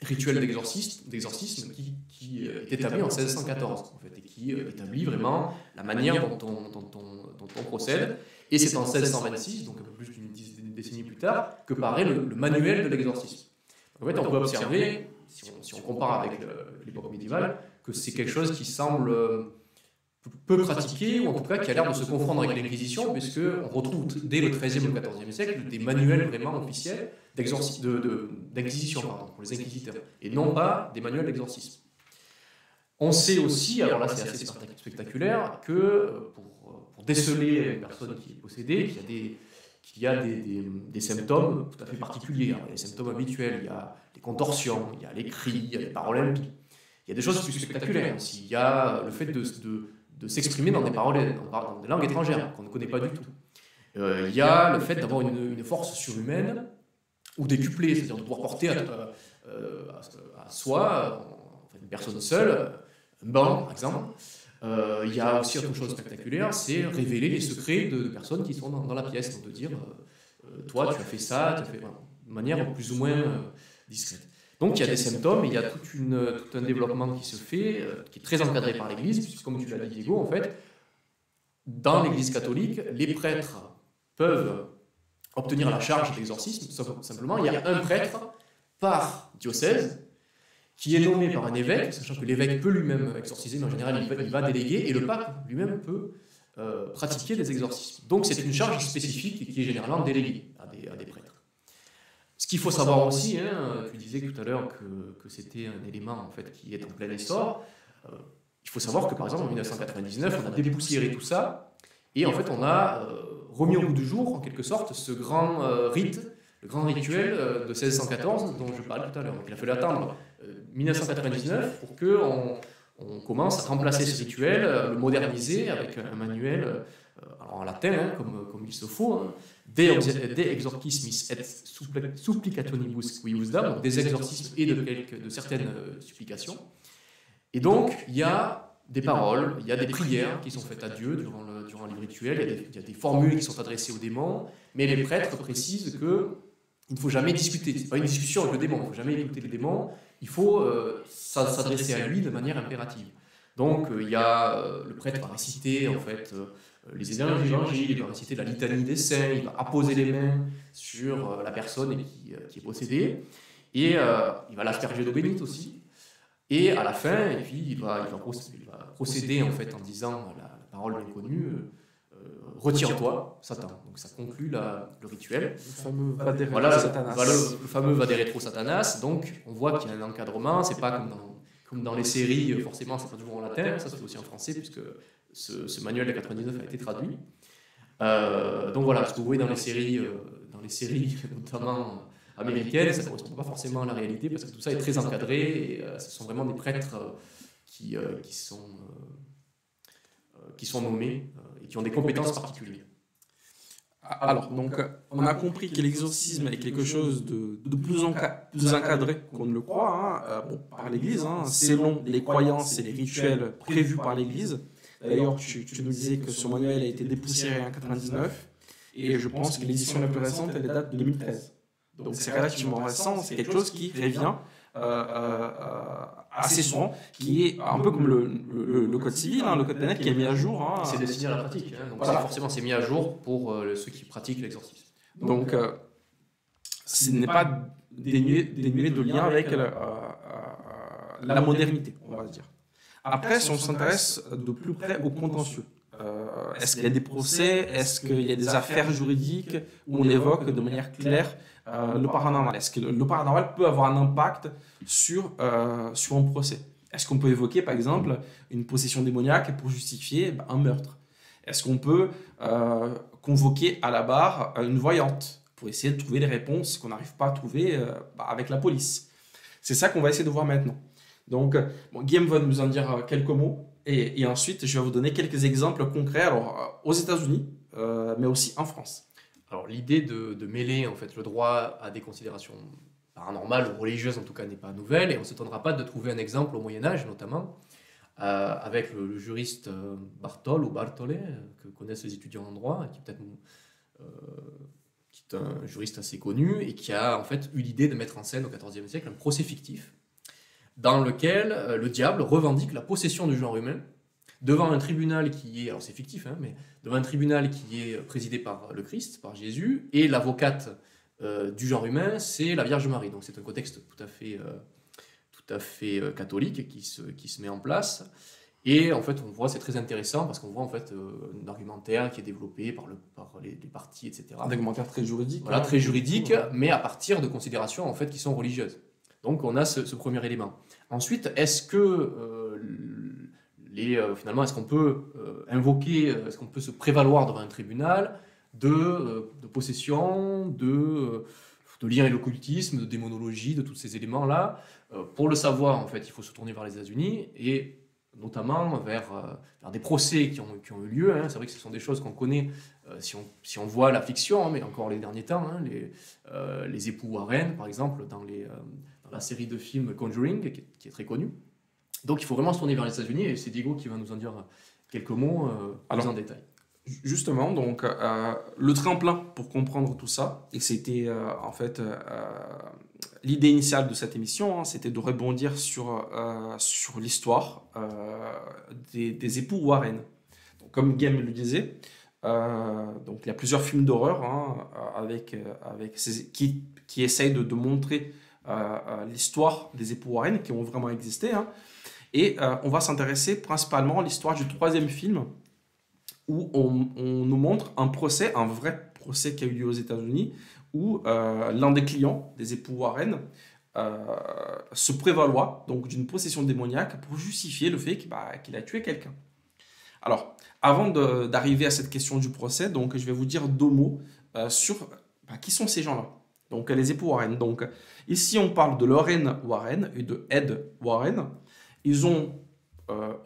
rituel d'exorcisme qui est établi en 1614 en fait, et qui établit vraiment la manière dont on procède. Et c'est en 1626, donc un peu plus d'une décennie plus tard, que paraît le manuel de l'exorcisme. En fait, on peut observer, si on compare avec l'époque médiévale, que c'est quelque chose qui semble peu pratiqué, ou en tout cas qui a l'air de se confondre avec l'Inquisition, puisqu'on retrouve dès le XIIIe ou le XIVe siècle des manuels vraiment officiels d'Inquisition pour les inquisiteurs, et non pas des manuels d'exorcisme. On sait aussi, alors là c'est assez spectaculaire, que pour déceler une personne qui est possédée, qu'il y a des symptômes tout à fait particuliers. Il y a les symptômes habituels, il y a les contorsions, il y a les cris, il y a les paroles impies. Il y a des choses plus spectaculaires aussi. Il y a le fait de s'exprimer dans des paroles, dans des langues étrangères qu'on ne connaît pas du tout. Il y a le fait d'avoir une force surhumaine ou décuplée, c'est-à-dire de pouvoir porter à soi, une personne seule, un banc par exemple. Il y a aussi autre chose de spectaculaire, c'est révéler les secrets de personnes qui sont dans la pièce, donc de dire toi tu as fait ça, tu as fait, voilà, de manière plus ou moins discrète. Donc il y a des symptômes, et il y a tout un développement qui se fait, qui est très encadré par l'Église, puisque comme tu l'as dit Diego, en fait, dans l'Église catholique, les prêtres peuvent obtenir la charge d'exorcisme. Simplement, il y a un prêtre par diocèse qui est nommé par un évêque, sachant que l'évêque peut lui-même exorciser, mais en général il va déléguer, et le pape lui-même peut pratiquer des exorcismes. Donc c'est une charge spécifique qui est généralement déléguée à des prêtres. Ce qu'il faut savoir aussi, tu disais tout à l'heure que c'était un élément en fait, qui est en plein essor, il faut savoir que par exemple en 1999, on a dépoussiéré tout ça, et en fait on a remis au goût du jour, en quelque sorte, ce grand rite, le grand rituel de 1614 dont je parlais tout à l'heure. Il a fallu attendre 1999 pour qu'on commence à remplacer ce rituel, le moderniser avec un manuel alors en latin, comme il se faut, De exorcismis et supplicationibus qui usdam, donc des exorcismes et de certaines supplications. Et donc, il y a des paroles, il y a des prières qui sont faites à Dieu durant les rituels, il y a des formules qui sont adressées aux démons, mais les prêtres précisent qu'il ne faut jamais discuter. Ce n'est pas une discussion avec le démon, il ne faut jamais écouter le démon, il faut s'adresser à lui de manière impérative. Donc, le prêtre va réciter en fait, les évangiles, il va réciter la litanie des saints, il va apposer les mains sur la personne qui est possédée, et il va l'asperger d'eau bénite aussi. Et à la fin, et puis, il va procéder en fait en disant la parole bien connue, retire-toi, Satan. Donc ça conclut le rituel. Le fameux Vade voilà, Retro Satanas. Voilà, le fameux Vade Retro Satanas. Donc on voit qu'il y a un encadrement, c'est pas comme dans les séries, forcément c'est pas toujours en latin, ça c'est aussi en français puisque ce manuel de 99 a été traduit. Donc voilà, ce que vous voyez dans les séries notamment américaines, ça ne correspond pas forcément à la réalité parce que tout ça est très encadré et ce sont vraiment des prêtres qui sont nommés et qui ont des compétences particulières. Alors, donc, on a compris que l'exorcisme est quelque chose de plus encadré qu'on ne le croit par l'Église, selon les croyances et les rituels prévus par l'Église. D'ailleurs, tu nous disais que ce manuel a été dépoussiéré en 1999 et je pense que l'édition la plus récente, elle date de 2013. Donc c'est relativement récent, c'est quelque chose qui revient assez souvent, qui est un peu comme le code civil, le code pénal qui est mis à jour. C'est destiné à la pratique, donc voilà. Forcément c'est mis à jour pour ceux qui pratiquent l'exorcisme. Donc ce n'est pas dénué de lien avec la modernité, on va dire. Après, si on s'intéresse de plus près au contentieux, est-ce qu'il y a des procès, est-ce qu'il y a des affaires juridiques où on évoque de manière claire le paranormal? Est-ce que le paranormal peut avoir un impact sur un procès? Est-ce qu'on peut évoquer, par exemple, une possession démoniaque pour justifier un meurtre? Est-ce qu'on peut convoquer à la barre une voyante pour essayer de trouver les réponses qu'on n'arrive pas à trouver avec la police? C'est ça qu'on va essayer de voir maintenant. Donc, Guillaume va nous en dire quelques mots et ensuite, je vais vous donner quelques exemples concrets aux États-Unis, mais aussi en France. Alors l'idée de mêler en fait le droit à des considérations paranormales ou religieuses en tout cas n'est pas nouvelle et on ne s'étonnera pas de trouver un exemple au Moyen-Âge notamment avec le juriste Bartol ou Bartholé que connaissent les étudiants en droit qui est un juriste assez connu et qui a en fait eu l'idée de mettre en scène au XIVe siècle un procès fictif dans lequel le diable revendique la possession du genre humain devant un tribunal qui est, alors c'est fictif, mais devant un tribunal qui est présidé par le Christ, par Jésus, et l'avocate du genre humain, c'est la Vierge Marie. Donc c'est un contexte tout à fait catholique qui se met en place. Et en fait, on voit, c'est très intéressant parce qu'on voit en fait un argumentaire qui est développé par les partis, etc. Un argumentaire très juridique. Voilà, très juridique, mais à partir de considérations en fait qui sont religieuses. Donc on a ce premier élément. Ensuite, est-ce que finalement, est-ce qu'on peut invoquer, est-ce qu'on peut se prévaloir devant un tribunal de possession, de lien avec l'occultisme, de démonologie, de tous ces éléments-là. Pour le savoir, en fait, il faut se tourner vers les États-Unis et notamment vers des procès qui ont eu lieu. Hein. C'est vrai que ce sont des choses qu'on connaît si on voit la fiction, hein, mais encore les derniers temps, hein, les époux Warren, par exemple, dans la série de films Conjuring, qui est très connue. Donc il faut vraiment se tourner vers les États-Unis et c'est Diego qui va nous en dire quelques mots plus en détail. Justement, donc, le tremplin pour comprendre tout ça, et c'était en fait l'idée initiale de cette émission, hein, c'était de rebondir sur l'histoire des époux Warren. Donc, comme Game le disait, donc, il y a plusieurs films d'horreur hein, qui essayent de montrer l'histoire des époux Warren qui ont vraiment existé. Hein, et on va s'intéresser principalement à l'histoire du troisième film, où on nous montre un vrai procès qui a eu lieu aux États-Unis, où l'un des clients des époux Warren se prévaloir donc d'une possession démoniaque pour justifier le fait qu'il a tué quelqu'un. Alors, avant d'arriver à cette question du procès, donc, je vais vous dire deux mots sur qui sont ces gens-là. Donc, les époux Warren. Donc, ici, on parle de Lorraine Warren et de Ed Warren. Ils ont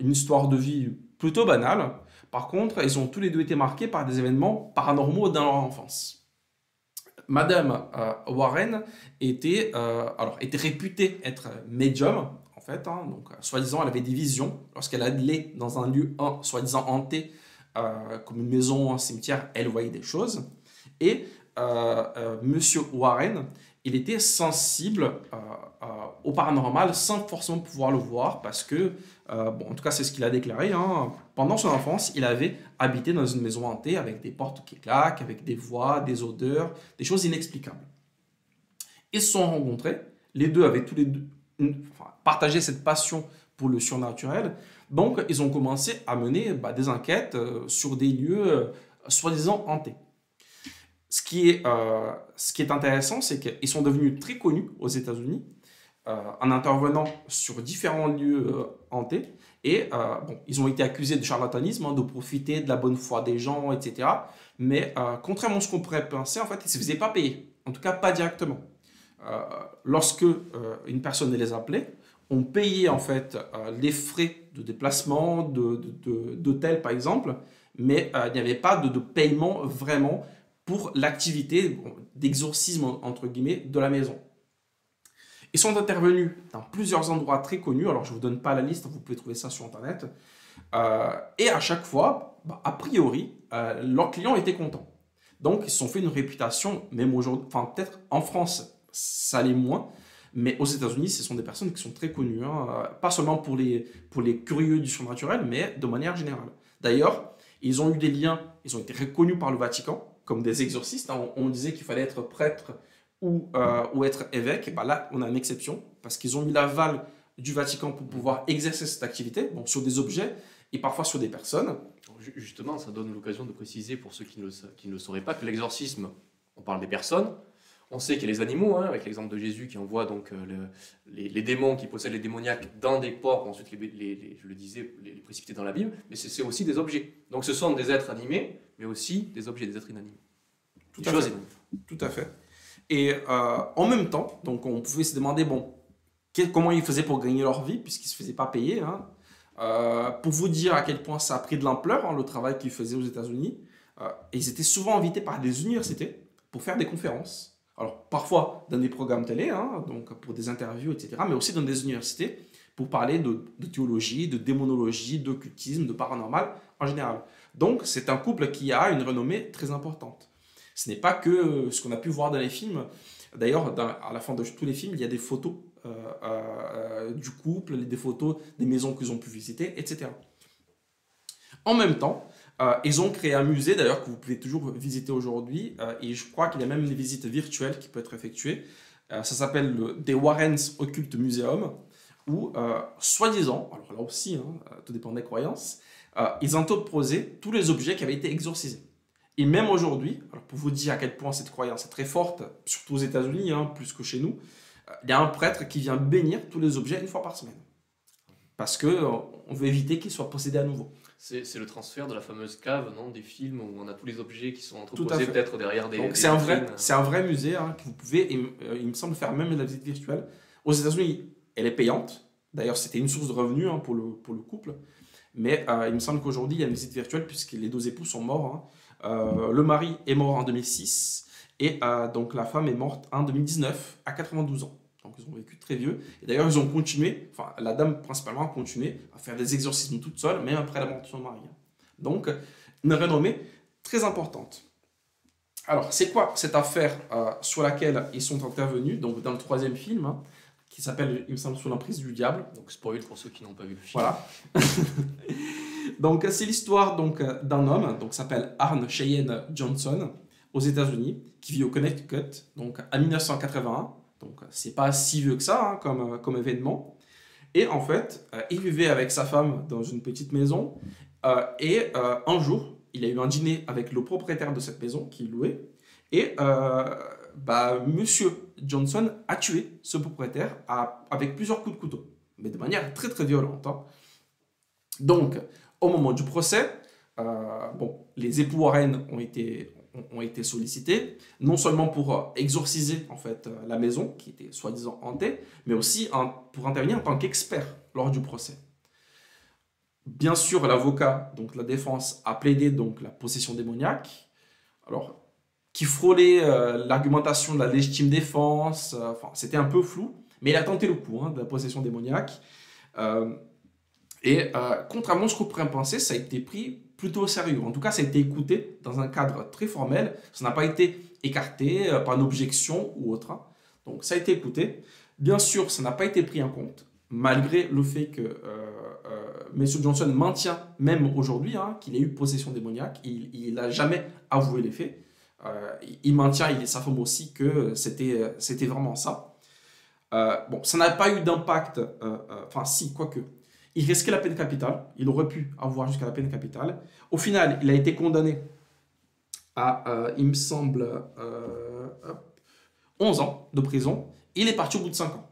une histoire de vie plutôt banale. Par contre, ils ont tous les deux été marqués par des événements paranormaux dans leur enfance. Madame Warren était réputée être médium, en fait. Hein, donc, soi-disant, elle avait des visions. Lorsqu'elle allait dans un lieu soi-disant hanté, comme une maison, un cimetière, elle voyait des choses. Et Monsieur Warren, il était sensible au paranormal sans forcément pouvoir le voir parce que, en tout cas c'est ce qu'il a déclaré, hein, pendant son enfance, il avait habité dans une maison hantée avec des portes qui claquent, avec des voix, des odeurs, des choses inexplicables. Ils se sont rencontrés, les deux avaient tous les deux partagé cette passion pour le surnaturel, donc ils ont commencé à mener des enquêtes sur des lieux soi-disant hantés. Ce qui est intéressant, c'est qu'ils sont devenus très connus aux États-Unis en intervenant sur différents lieux hantés. Et ils ont été accusés de charlatanisme, hein, de profiter de la bonne foi des gens, etc. Mais contrairement à ce qu'on pourrait penser, en fait, ils ne se faisaient pas payer. En tout cas, pas directement. Lorsque une personne les appelait, on payait en fait les frais de déplacement, d'hôtel par exemple, mais il n'y avait pas de paiement vraiment pour l'activité d'exorcisme, entre guillemets, de la maison. Ils sont intervenus dans plusieurs endroits très connus, alors je ne vous donne pas la liste, vous pouvez trouver ça sur Internet, et à chaque fois, a priori, leurs clients étaient contents. Donc, ils se sont fait une réputation, même aujourd'hui, enfin peut-être en France, ça l'est moins, mais aux États-Unis, ce sont des personnes qui sont très connues, hein, pas seulement pour les curieux du surnaturel, mais de manière générale. D'ailleurs, ils ont eu des liens, ils ont été reconnus par le Vatican, comme des exorcistes. On disait qu'il fallait être prêtre ou être évêque. Là, on a une exception, parce qu'ils ont eu l'aval du Vatican pour pouvoir exercer cette activité, sur des objets et parfois sur des personnes. Justement, ça donne l'occasion de préciser pour ceux qui ne le sauraient pas que l'exorcisme, on parle des personnes. On sait qu'il y a les animaux, hein, avec l'exemple de Jésus qui envoie donc les démons qui possèdent les démoniaques dans des corps pour ensuite, je le disais, les précipiter dans la Bible, mais c'est aussi des objets. Donc ce sont des êtres animés, mais aussi des objets, des êtres inanimés. Tout à fait. Et en même temps, donc on pouvait se demander, comment ils faisaient pour gagner leur vie, puisqu'ils ne se faisaient pas payer. Hein. Pour vous dire à quel point ça a pris de l'ampleur, hein, le travail qu'ils faisaient aux États-Unis, ils étaient souvent invités par des universités pour faire des conférences. Alors, parfois dans des programmes télé, hein, donc pour des interviews, etc., mais aussi dans des universités pour parler de théologie, de démonologie, d'occultisme, de paranormal en général. Donc, c'est un couple qui a une renommée très importante. Ce n'est pas que ce qu'on a pu voir dans les films. D'ailleurs, à la fin de tous les films, il y a des photos du couple, des photos des maisons qu'ils ont pu visiter, etc. En même temps, ils ont créé un musée, d'ailleurs, que vous pouvez toujours visiter aujourd'hui, et je crois qu'il y a même une visite virtuelle qui peut être effectuée. Ça s'appelle le The Warrens Occult Museum, où, soi-disant, alors là aussi, hein, tout dépend des croyances, ils ont opposé tous les objets qui avaient été exorcisés. Et même aujourd'hui, alors pour vous dire à quel point cette croyance est très forte, surtout aux États-Unis, hein, plus que chez nous, il y a un prêtre qui vient bénir tous les objets une fois par semaine. parce qu'on veut éviter qu'il soit possédé à nouveau. C'est le transfert de la fameuse cave, non, des films où on a tous les objets qui sont Tout à entreposés fait. peut-être derrière des Donc c'est un vrai, vitrines. c'est un vrai musée hein, que vous pouvez, il me semble, faire même la visite virtuelle. Aux États-Unis, elle est payante. D'ailleurs, c'était une source de revenus hein, pour le couple. Mais il me semble qu'aujourd'hui, il y a une visite virtuelle puisque les deux époux sont morts. Hein. Le mari est mort en 2006 et donc la femme est morte en 2019 à 92 ans. Donc ils ont vécu très vieux. Et d'ailleurs, ils ont continué, enfin la dame principalement a continué à faire des exorcismes toute seule, même après la mort de son mari. Donc une renommée très importante. Alors, c'est quoi cette affaire sur laquelle ils sont intervenus, donc dans le troisième film, hein, qui s'appelle, il me semble, Sous l'emprise du diable. Donc spoil pour ceux qui n'ont pas vu le film. Voilà. Donc, c'est l'histoire donc d'un homme, donc s'appelle Arne Cheyenne Johnson, aux États-Unis, qui vit au Connecticut, donc en 1981. Donc, c'est pas si vieux que ça hein, comme événement. Et en fait, il vivait avec sa femme dans une petite maison. Et un jour, il a eu un dîner avec le propriétaire de cette maison qu'il louait. Et Monsieur Johnson a tué ce propriétaire avec plusieurs coups de couteau, mais de manière très très violente. Hein. Donc, au moment du procès, les époux Warren ont été sollicités, non seulement pour exorciser en fait la maison qui était soi-disant hantée, mais aussi pour intervenir en tant qu'expert lors du procès. Bien sûr, l'avocat, donc la défense, a plaidé donc la possession démoniaque, alors qui frôlait l'argumentation de la légitime défense. C'était un peu flou, mais il a tenté le coup hein, de la possession démoniaque. Contrairement à ce qu'on pourrait penser, ça a été pris plutôt au sérieux. En tout cas, ça a été écouté dans un cadre très formel. Ça n'a pas été écarté par une objection ou autre. Hein. Donc, ça a été écouté. Bien sûr, ça n'a pas été pris en compte, malgré le fait que M. Johnson maintient, même aujourd'hui, hein, qu'il ait eu possession démoniaque. Il n'a jamais avoué les faits. Il maintient, il et sa femme aussi, que c'était vraiment ça. Ça n'a pas eu d'impact. Si, quoique. Il risquait la peine capitale. Il aurait pu avoir jusqu'à la peine capitale. Au final, il a été condamné à, il me semble, 11 ans de prison. Il est parti au bout de 5 ans.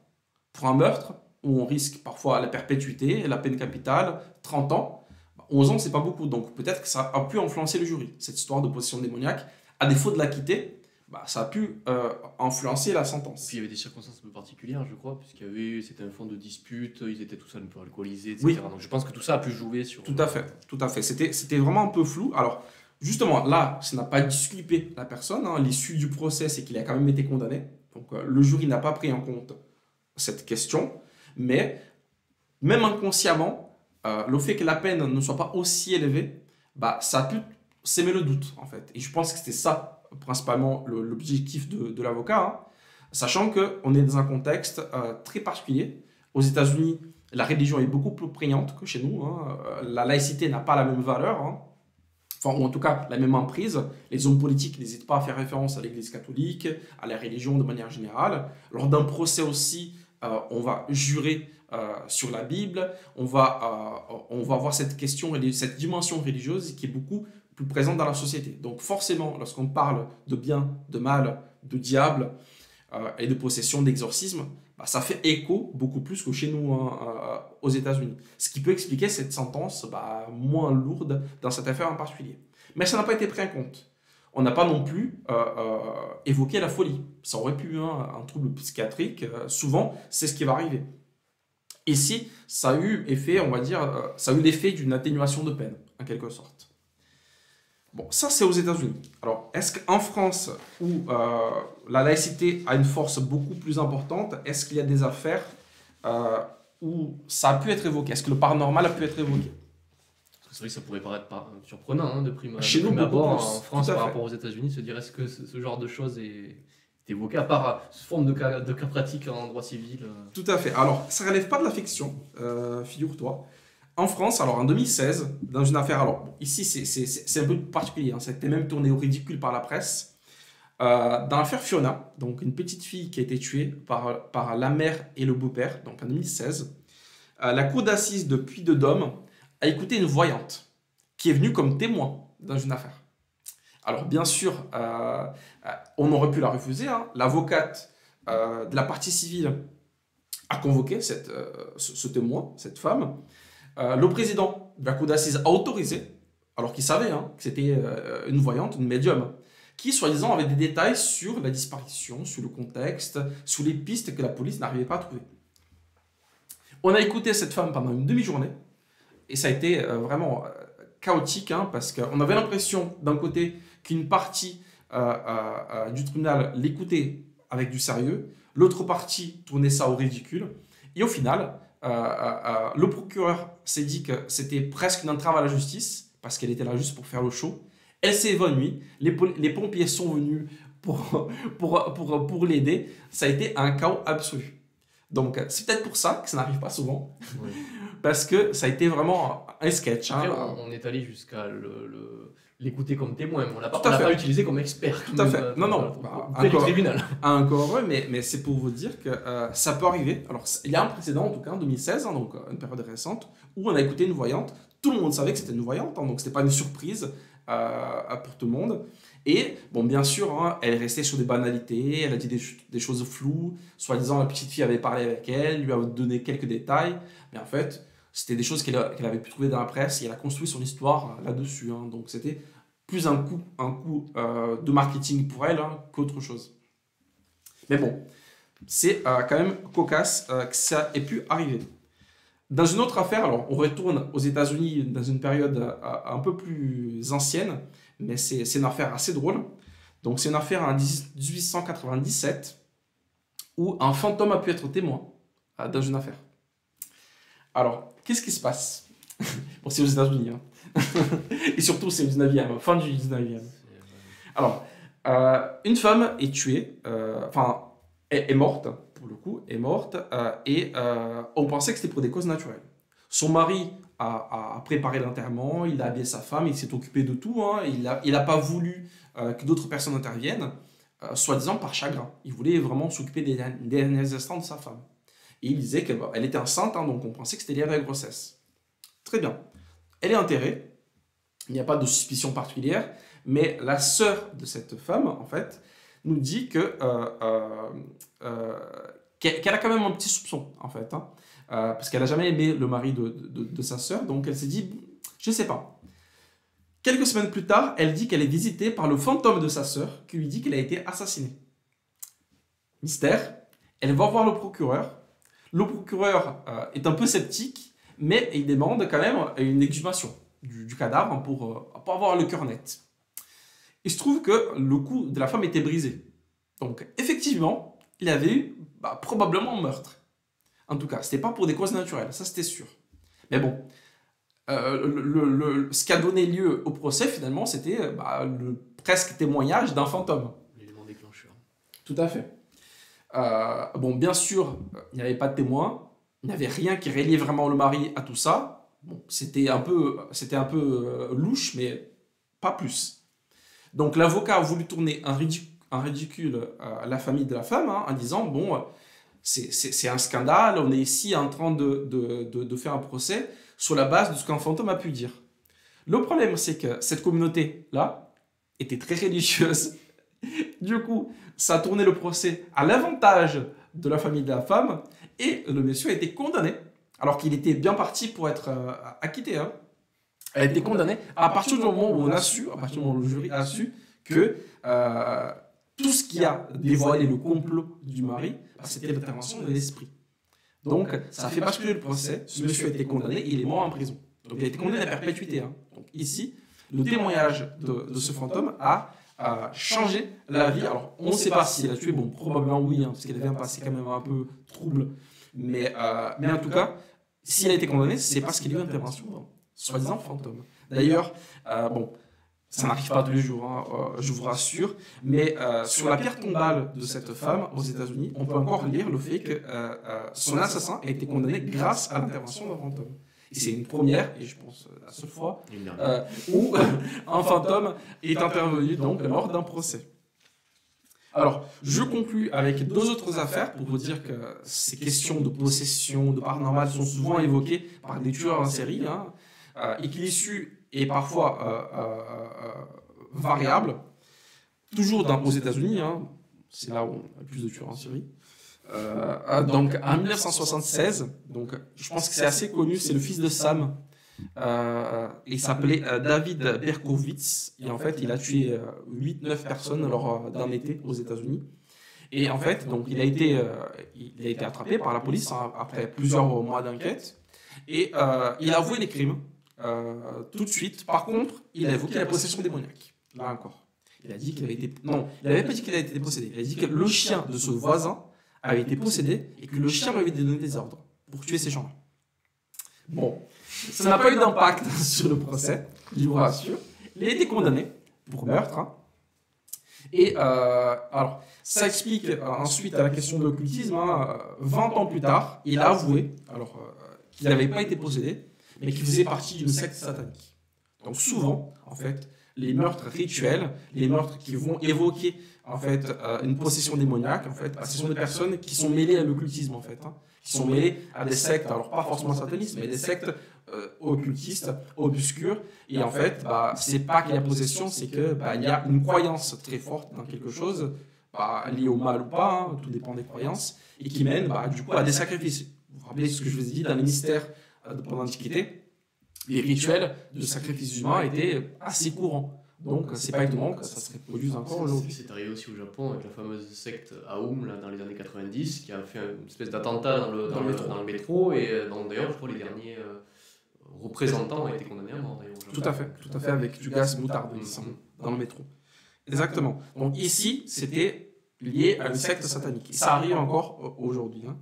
Pour un meurtre, où on risque parfois la perpétuité, la peine capitale, 30 ans. 11 ans, c'est pas beaucoup. Donc peut-être que ça a pu influencer le jury, cette histoire de possession démoniaque. À défaut de l'acquitter, ça a pu influencer la sentence. Puis il y avait des circonstances un peu particulières, je crois, c'était un fond de dispute, ils étaient tous un peu alcoolisés, etc. Oui. Donc je pense que tout ça a pu jouer sur... Tout à fait. C'était vraiment un peu flou. Alors, justement, là, ça n'a pas disculpé la personne. Hein. L'issue du procès, c'est qu'il a quand même été condamné. Donc, le jury n'a pas pris en compte cette question. Mais, même inconsciemment, le fait que la peine ne soit pas aussi élevée, ça a pu s'aimer le doute, en fait. Et je pense que c'était ça, principalement, l'objectif de l'avocat. Hein. Sachant qu'on est dans un contexte très particulier. Aux États-Unis, la religion est beaucoup plus prégnante que chez nous. Hein. La laïcité n'a pas la même valeur, hein. Ou en tout cas la même emprise. Les hommes politiques n'hésitent pas à faire référence à l'Église catholique, à la religion de manière générale. Lors d'un procès aussi, on va jurer sur la Bible. On va avoir cette question, cette dimension religieuse qui est beaucoup plus présente dans la société. Donc forcément, lorsqu'on parle de bien, de mal, de diable et de possession, d'exorcisme, ça fait écho beaucoup plus que chez nous aux États-Unis. Ce qui peut expliquer cette sentence moins lourde dans cette affaire en particulier. Mais ça n'a pas été pris en compte. On n'a pas non plus évoqué la folie. Ça aurait pu, hein, un trouble psychiatrique, souvent, c'est ce qui va arriver. Ici, ça a eu effet, on va dire, ça a eu l'effet d'une atténuation de peine, en quelque sorte. Bon, ça c'est aux États-Unis. Alors, est-ce qu'en France, où la laïcité a une force beaucoup plus importante, est-ce qu'il y a des affaires où ça a pu être évoqué? Est-ce que le paranormal a pu être évoqué? C'est vrai que ça pourrait paraître surprenant hein, de prime abord en France par rapport aux États-Unis, se dire est-ce que ce genre de choses est évoqué, à part sous forme de cas pratiques en droit civil Tout à fait. Alors, ça ne relève pas de la fiction, figure-toi. En France, alors en 2016, dans une affaire, alors ici c'est un peu particulier, hein, ça a été même tourné au ridicule par la presse, dans l'affaire Fiona, donc une petite fille qui a été tuée par la mère et le beau-père, donc en 2016, la cour d'assises de Puy-de-Dôme a écouté une voyante qui est venue comme témoin dans une affaire. Alors bien sûr, on aurait pu la refuser, hein. L'avocate de la partie civile a convoqué ce témoin, cette femme. Le président de la cour d'assises a autorisé, alors qu'il savait que c'était une voyante, une médium, qui, soi-disant, avait des détails sur la disparition, sur le contexte, sur les pistes que la police n'arrivait pas à trouver. On a écouté cette femme pendant une demi-journée, et ça a été vraiment chaotique, parce qu'on avait l'impression, d'un côté, qu'une partie du tribunal l'écoutait avec du sérieux, l'autre partie tournait ça au ridicule, et au final, le procureur s'est dit que c'était presque une entrave à la justice, parce qu'elle était là juste pour faire le show. Elle s'est évanouie, les pompiers sont venus pour l'aider, ça a été un chaos absolu. Donc, c'est peut-être pour ça que ça n'arrive pas souvent, oui. Parce que ça a été vraiment un sketch. Après, on est allé jusqu'à l'écouter comme témoin, on l'a pas utilisé comme expert. Tout à fait. Non. Encore heureux, mais c'est pour vous dire que ça peut arriver. Alors, il y a un précédent, en tout cas, en 2016, donc une période récente, où on a écouté une voyante. Tout le monde savait que c'était une voyante, donc ce n'était pas une surprise pour tout le monde. Et, bon, bien sûr, elle est restée sur des banalités, elle a dit des choses floues, soi-disant la petite fille avait parlé avec elle, lui avait donné quelques détails, mais en fait, c'était des choses qu'elle avait pu trouver dans la presse, et elle a construit son histoire là-dessus. Donc c'était plus un coup de marketing pour elle qu'autre chose. Mais bon, c'est quand même cocasse que ça ait pu arriver. Dans une autre affaire, alors on retourne aux États-Unis dans une période un peu plus ancienne, mais c'est une affaire assez drôle. Donc c'est une affaire en 1897 où un fantôme a pu être témoin dans une affaire. Alors, qu'est-ce qui se passe? Bon, c'est aux États-Unis. Et surtout, c'est au 19e, fin du 19e. Alors, une femme est tuée, est morte, pour le coup, est morte, et on pensait que c'était pour des causes naturelles. Son mari a préparé l'enterrement, il a habillé sa femme, il s'est occupé de tout, il n'a pas voulu que d'autres personnes interviennent, soi-disant par chagrin. Il voulait vraiment s'occuper des derniers instants de sa femme. Et il disait qu'elle était enceinte, donc on pensait que c'était lié à la grossesse. Très bien. Elle est enterrée, il n'y a pas de suspicion particulière, mais la sœur de cette femme, en fait, nous dit qu'elle a quand même un petit soupçon, en fait, parce qu'elle n'a jamais aimé le mari de sa sœur, donc elle s'est dit, je ne sais pas. Quelques semaines plus tard, elle dit qu'elle est visitée par le fantôme de sa sœur, qui lui dit qu'elle a été assassinée. Mystère, elle va voir le procureur. Le procureur est un peu sceptique, mais il demande quand même une exhumation du cadavre pour avoir le cœur net. Il se trouve que le cou de la femme était brisé. Donc, effectivement, il y avait eu probablement un meurtre. En tout cas, ce n'était pas pour des causes naturelles, ça c'était sûr. Mais bon, ce qui a donné lieu au procès, finalement, c'était le presque témoignage d'un fantôme. L'élément déclencheur. Tout à fait. Bon, bien sûr, il n'y avait pas de témoin, il n'y avait rien qui reliait vraiment le mari à tout ça. Bon, c'était un peu louche, mais pas plus. Donc l'avocat a voulu tourner un ridicule à la famille de la femme en disant bon, c'est un scandale, on est ici en train de faire un procès sur la base de ce qu'un fantôme a pu dire. Le problème, c'est que cette communauté-là était très religieuse. Du coup, ça a tourné le procès à l'avantage de la famille de la femme et le monsieur a été condamné, alors qu'il était bien parti pour être acquitté. Elle a été condamnée à partir du moment où à partir du moment où le jury a su que tout ce qui a dévoilé le complot du mari, c'était l'intervention de l'esprit. Donc, ça a fait basculer le procès, ce monsieur a été condamné, il est mort en prison. Donc, il a été condamné à perpétuité. Donc, ici, le témoignage de ce fantôme a changé la vie. Alors, on ne sait pas s'il a tué, bon, probablement oui, parce qu'il avait un passé quand même un peu trouble. Mais en tout cas, s'il a été condamné, c'est parce qu'il y a eu une intervention, soi-disant fantôme. D'ailleurs, bon, ça n'arrive pas tous les jours, je vous rassure, mais sur la pierre tombale de cette femme aux États-Unis, on peut encore lire le fait que son assassin a été condamné grâce à l'intervention d'un fantôme. Et c'est une première, et je pense la seule fois, où un fantôme est intervenu donc, lors d'un procès. Alors, je conclus avec deux autres affaires pour vous dire que ces questions de possession, de paranormal sont souvent évoquées par des tueurs en série, et que l'issue est parfois variable, toujours aux États-Unis, c'est là où on a le plus de tueurs en série. Donc en 1976, donc, je pense que c'est assez connu, c'est le fils de Sam. Il s'appelait David Berkowitz et en fait il a tué 8-9 personnes lors d'un été aux États-Unis. Et en fait, donc, il a été attrapé par la police hein, après plusieurs mois d'enquête et il a avoué les crimes tout de suite. Par contre, il a évoqué la possession démoniaque. Là encore. Il a dit qu'il avait été. Non, il n'avait pas dit qu'il avait été possédé. Il a dit que le chien de ce voisin avait été possédé et que le chien lui avait donné des ordres pour tuer ces gens-là. Bon, ça n'a pas eu d'impact sur le procès, je vous rassure. Il a été condamné pour meurtre. Hein. Et alors, ça explique ensuite à la question de l'occultisme. Hein, 20 ans plus tard, il a avoué qu'il n'avait pas été possédé, mais qu'il faisait partie d'une secte satanique. Donc souvent, en fait, les meurtres rituels, les meurtres qui vont évoquer en fait une possession démoniaque, en fait, ce sont des personnes qui sont mêlées à l'occultisme en fait, hein, qui sont mêlées à des sectes, alors pas forcément satanistes, mais des sectes occultistes, obscures. Et en fait, c'est pas qu'il y a possession, c'est que il y a une croyance très forte dans quelque chose, liée au mal ou pas, hein, tout dépend des croyances, et qui mène du coup à des sacrifices. Vous vous rappelez ce que je vous ai dit dans les mystères pendant l'Antiquité, les rituels de sacrifices humains étaient assez courants. Donc, c'est pas étonnant que ça se reproduise encore aujourd'hui. C'est arrivé aussi au Japon avec la fameuse secte Aum là, dans les années 90 qui a fait une espèce d'attentat dans le métro. Et d'ailleurs, je crois que les derniers représentants ont été condamnés à mort. Tout à fait, avec du gaz moutarde dans le métro. Exactement. Donc, ici, c'était lié à une secte satanique. Et ça arrive encore aujourd'hui. Hein.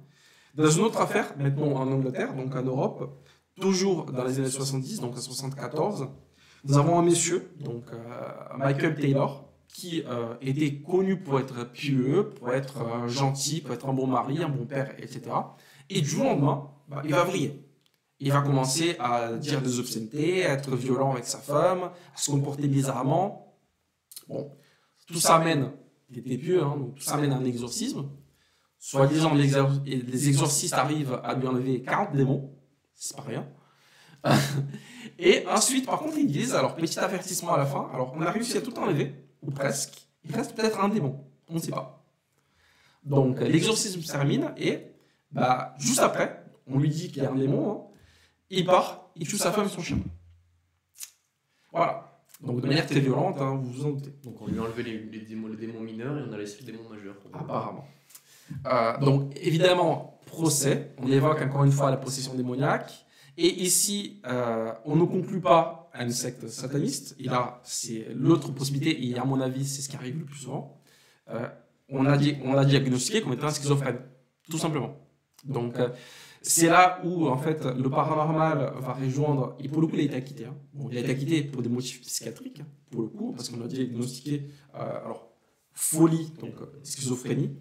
Dans une autre affaire, maintenant en Angleterre, donc en Europe, toujours dans les années 70, donc en 74, nous avons un monsieur, donc Michael Taylor, qui était connu pour être pieux, pour être gentil, pour être un bon mari, un bon père, etc. Et du jour au lendemain, il va vriller. Il va commencer à dire des obscénités, à être violent avec sa femme, à se comporter bizarrement. Bon, tout ça mène, il était pieux, hein, donc tout ça mène à un exorcisme. Soi-disant, les exorcistes arrivent à lui enlever 40 démons. C'est pas rien. Et ensuite, par contre, ils disent, alors petit avertissement à la fin, alors on a réussi à tout enlever, ou presque, il reste peut-être un démon, on ne sait pas. Donc l'exorcisme se termine et juste après, on lui dit qu'il y a un démon, hein, il part, il tue sa femme et son chien. Voilà. Donc de manière très violente, hein, vous vous en doutez. Donc on lui a enlevé les démons mineurs et on a laissé le démon majeur. Apparemment. Donc évidemment, procès, on évoque encore une fois la possession démoniaque. Et ici, on ne conclut pas à une secte sataniste. Et là, c'est l'autre possibilité, et à mon avis, c'est ce qui arrive le plus souvent. On a diagnostiqué comme étant un schizophrène, tout simplement. Donc, c'est là où, en fait, le paranormal va rejoindre, et pour le coup, il a été acquitté. Hein. Bon, il a été acquitté pour des motifs psychiatriques, hein, pour le coup, parce qu'on a diagnostiqué folie, donc schizophrénie.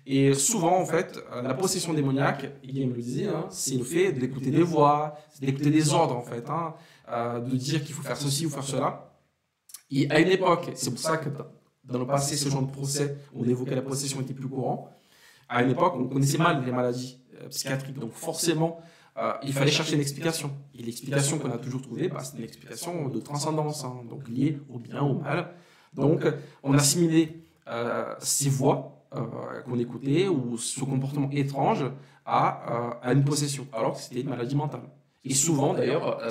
Et souvent, en fait, la possession démoniaque, il me le disait, hein, c'est le fait d'écouter des voix, d'écouter des ordres, en fait, hein, de dire qu'il faut faire ceci ou faire cela. Et à une époque, c'est pour ça que dans le passé, ce genre de procès, on évoquait la possession était plus courant. À une époque, on connaissait mal les maladies psychiatriques, donc forcément, il fallait chercher une explication. Et l'explication qu'on a toujours trouvée, c'est une explication de transcendance, hein, donc liée au bien, au mal. Donc, on assimilait ces voix qu'on écoutait ou ce comportement étrange à une possession, alors que c'était une maladie mentale. Et souvent, d'ailleurs,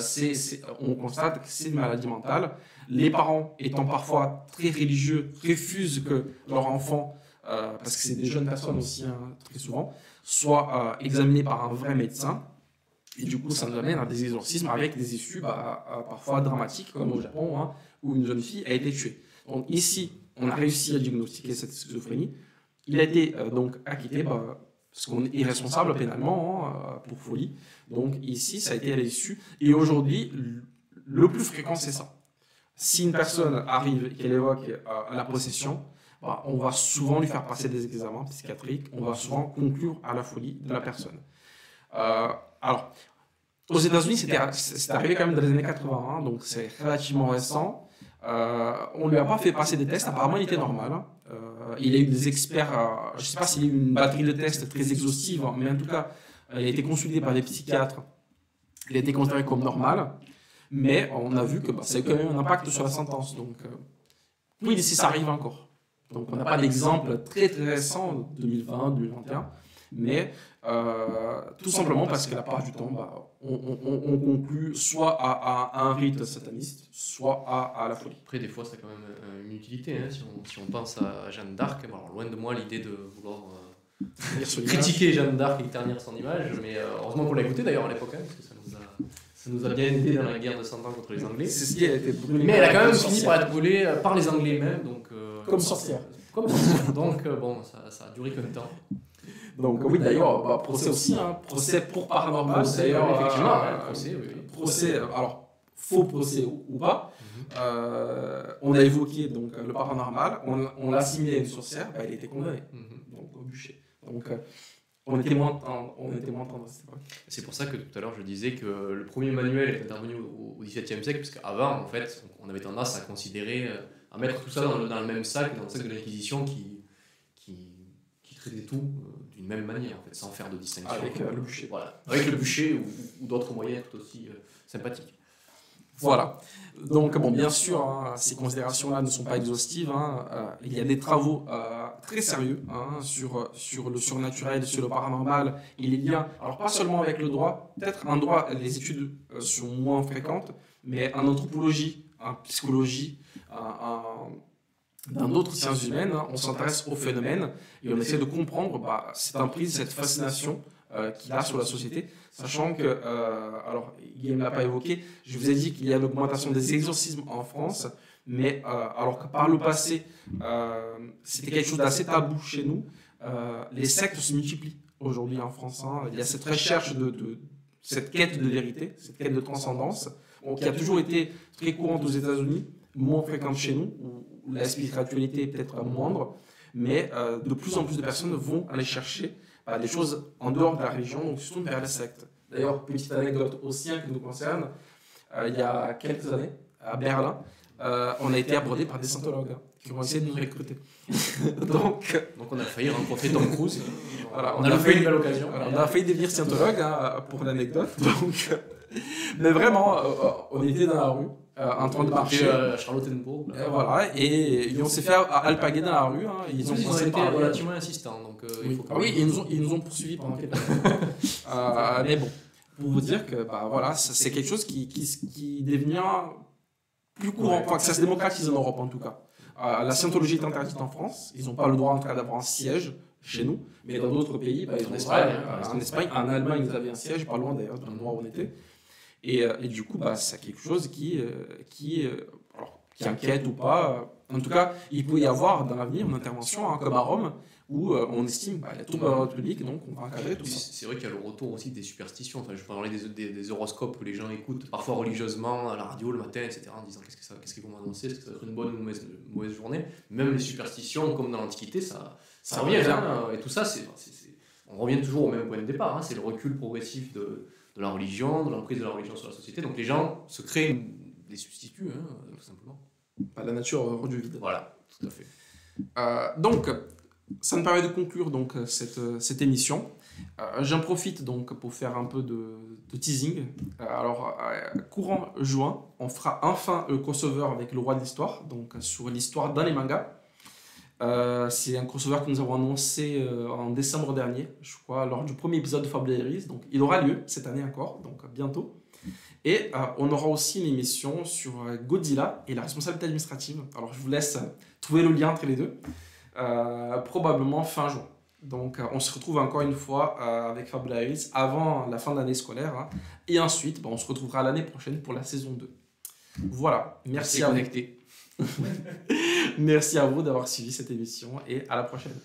on constate que c'est une maladie mentale. Les parents, étant parfois très religieux, refusent que leur enfant, parce que c'est des jeunes personnes aussi, hein, très souvent, soit examiné par un vrai médecin. Et du coup, ça nous amène à des exorcismes avec des issues parfois dramatiques, comme au Japon, hein, où une jeune fille a été tuée. Donc ici, on a réussi à diagnostiquer cette schizophrénie. Il a été donc acquitté parce qu'on est irresponsable pénalement hein, pour folie. Donc ici, ça a été à l'issue. Et aujourd'hui, le plus fréquent, c'est ça. Si une personne arrive et qu'elle évoque la possession, on va souvent lui faire passer des examens psychiatriques. On va souvent conclure à la folie de la personne. Alors, aux États-Unis, c'est arrivé quand même dans les années 80, hein, donc c'est relativement récent. On ne lui a pas fait passer des tests, apparemment il était normal. Hein. Il a eu des experts, je ne sais pas s'il a eu une batterie de tests très exhaustive, mais en tout cas, il a été consulté par des psychiatres. Il a été considéré comme normal, mais on a vu que ça a eu quand même un impact sur la sentence. Donc, oui, si ça arrive encore. Donc, on n'a pas d'exemple très très récent, 2020, 2021. mais tout simplement parce que la part du temps, on conclut soit à un rite sataniste, soit à la folie. Après, des fois, ça a quand même une utilité. Hein, si on pense à Jeanne d'Arc, alors loin de moi l'idée de vouloir critiquer Jeanne d'Arc et ternir son image, mais heureusement qu'on l'a écouté d'ailleurs à l'époque, hein, parce que ça nous a bien aidé dans la guerre de 100 ans contre les Anglais. C'est ce qui a été brûlé. Mais elle a quand même fini par être brûlée par les Anglais eux-mêmes. Donc, comme sorcière. Comme sorcière. Donc, bon, ça a duré qu'un temps. Donc, oui, d'ailleurs, procès aussi, hein, procès pour paranormal. D'ailleurs, effectivement, procès, alors, faux procès ou pas. On a évoqué donc, le paranormal, on l'a assimilé à une sorcière, il était condamné, donc au bûcher. Donc, on était moins tendre à cette époque. C'est pour ça que tout à l'heure je disais que le premier manuel est intervenu au XVIIe siècle, parce qu'avant, en fait, on avait tendance à considérer, à mettre tout ça dans le même sac, dans le sac de l'Inquisition qui traitait tout d'une même manière, en fait, sans faire de distinction. Avec le bûcher. Voilà, avec le bûcher ou d'autres moyens tout aussi sympathiques. Voilà. Donc, bon, bien sûr, hein, ces considérations-là ne sont pas exhaustives. Il y a des travaux très sérieux sur le surnaturel, sur le paranormal et les liens. Alors, pas seulement avec le droit. Peut-être un droit, les études sont moins fréquentes, mais en anthropologie, en psychologie, dans d'autres sciences humaines, on s'intéresse aux phénomènes et on essaie de comprendre cette emprise, cette fascination qu'il a sur la société, sachant que, alors Guillaume ne l'a pas évoqué, je vous ai dit qu'il y a une augmentation des exorcismes en France, mais alors que par le passé, c'était quelque chose d'assez tabou chez nous, les sectes se multiplient aujourd'hui en France. Il y a cette recherche de cette quête de vérité, cette quête de transcendance, qui a toujours été très courante aux États-Unis, moins fréquente chez nous, où la spiritualité est peut-être moindre, mais de plus en plus de personnes vont aller chercher des choses en dehors de la religion, donc surtout vers la secte. D'ailleurs, petite anecdote aussi qui nous concerne, il y a quelques années, à Berlin, on a été abordé par des scientologues qui ont essayé de nous recruter. donc on a failli rencontrer Tom Cruise. Voilà, on a fait une belle occasion. Voilà, on a failli devenir scientologue, pour l'anecdote. Mais vraiment, on était dans la rue, en train de marcher. À Charlottenbourg. Voilà, et on s'est fait alpaguer dans la rue. Ils ont été relativement insistants. Donc, ils nous ont poursuivis pendant quelques temps. Mais bon, pour vous dire que voilà, c'est quelque chose qui devient plus courant, que ça se démocratise en Europe en tout cas. La scientologie est interdite en France, ils n'ont pas le droit en tout cas d'avoir un siège chez nous, mais dans d'autres pays, ils ont en Espagne, en Allemagne, ils avaient un siège, pas loin d'ailleurs de l'endroit où on était. Et du coup, c'est quelque chose qui inquiète ou pas. En tout cas, il peut y avoir dans l'avenir une intervention comme à Rome, où on estime qu'il y a tout l'ordre public, donc on va encadrer tout ça. C'est vrai qu'il y a le retour aussi des superstitions. Enfin, je parlais des horoscopes que les gens écoutent parfois religieusement à la radio le matin, etc., en disant qu'est-ce qu'ils vont m'annoncer, est-ce que ça va être une bonne ou une mauvaise journée. Même les superstitions, comme dans l'Antiquité, ça revient. Et tout ça, on revient toujours au même point de départ. C'est le recul progressif de la religion, de l'emprise de la religion sur la société. Donc les gens se créent des substituts, tout simplement. La nature hors du vide. Voilà, tout à fait. Donc, ça me permet de conclure donc, cette émission. J'en profite donc pour faire un peu de teasing. Alors, courant juin, on fera enfin le crossover avec le roi de l'histoire, donc sur l'histoire dans les mangas. C'est un crossover que nous avons annoncé en décembre dernier, je crois, lors du premier épisode de Fable Iris. Donc, il aura lieu cette année encore, donc bientôt. Et on aura aussi une émission sur Godzilla et la responsabilité administrative. Alors, je vous laisse trouver le lien entre les deux. Probablement fin juin. Donc, on se retrouve encore une fois avec Fable Iris avant la fin de l'année scolaire. Et ensuite, on se retrouvera l'année prochaine pour la saison 2. Voilà. Merci à vous. Connecté. Merci à vous d'avoir suivi cette émission et à la prochaine.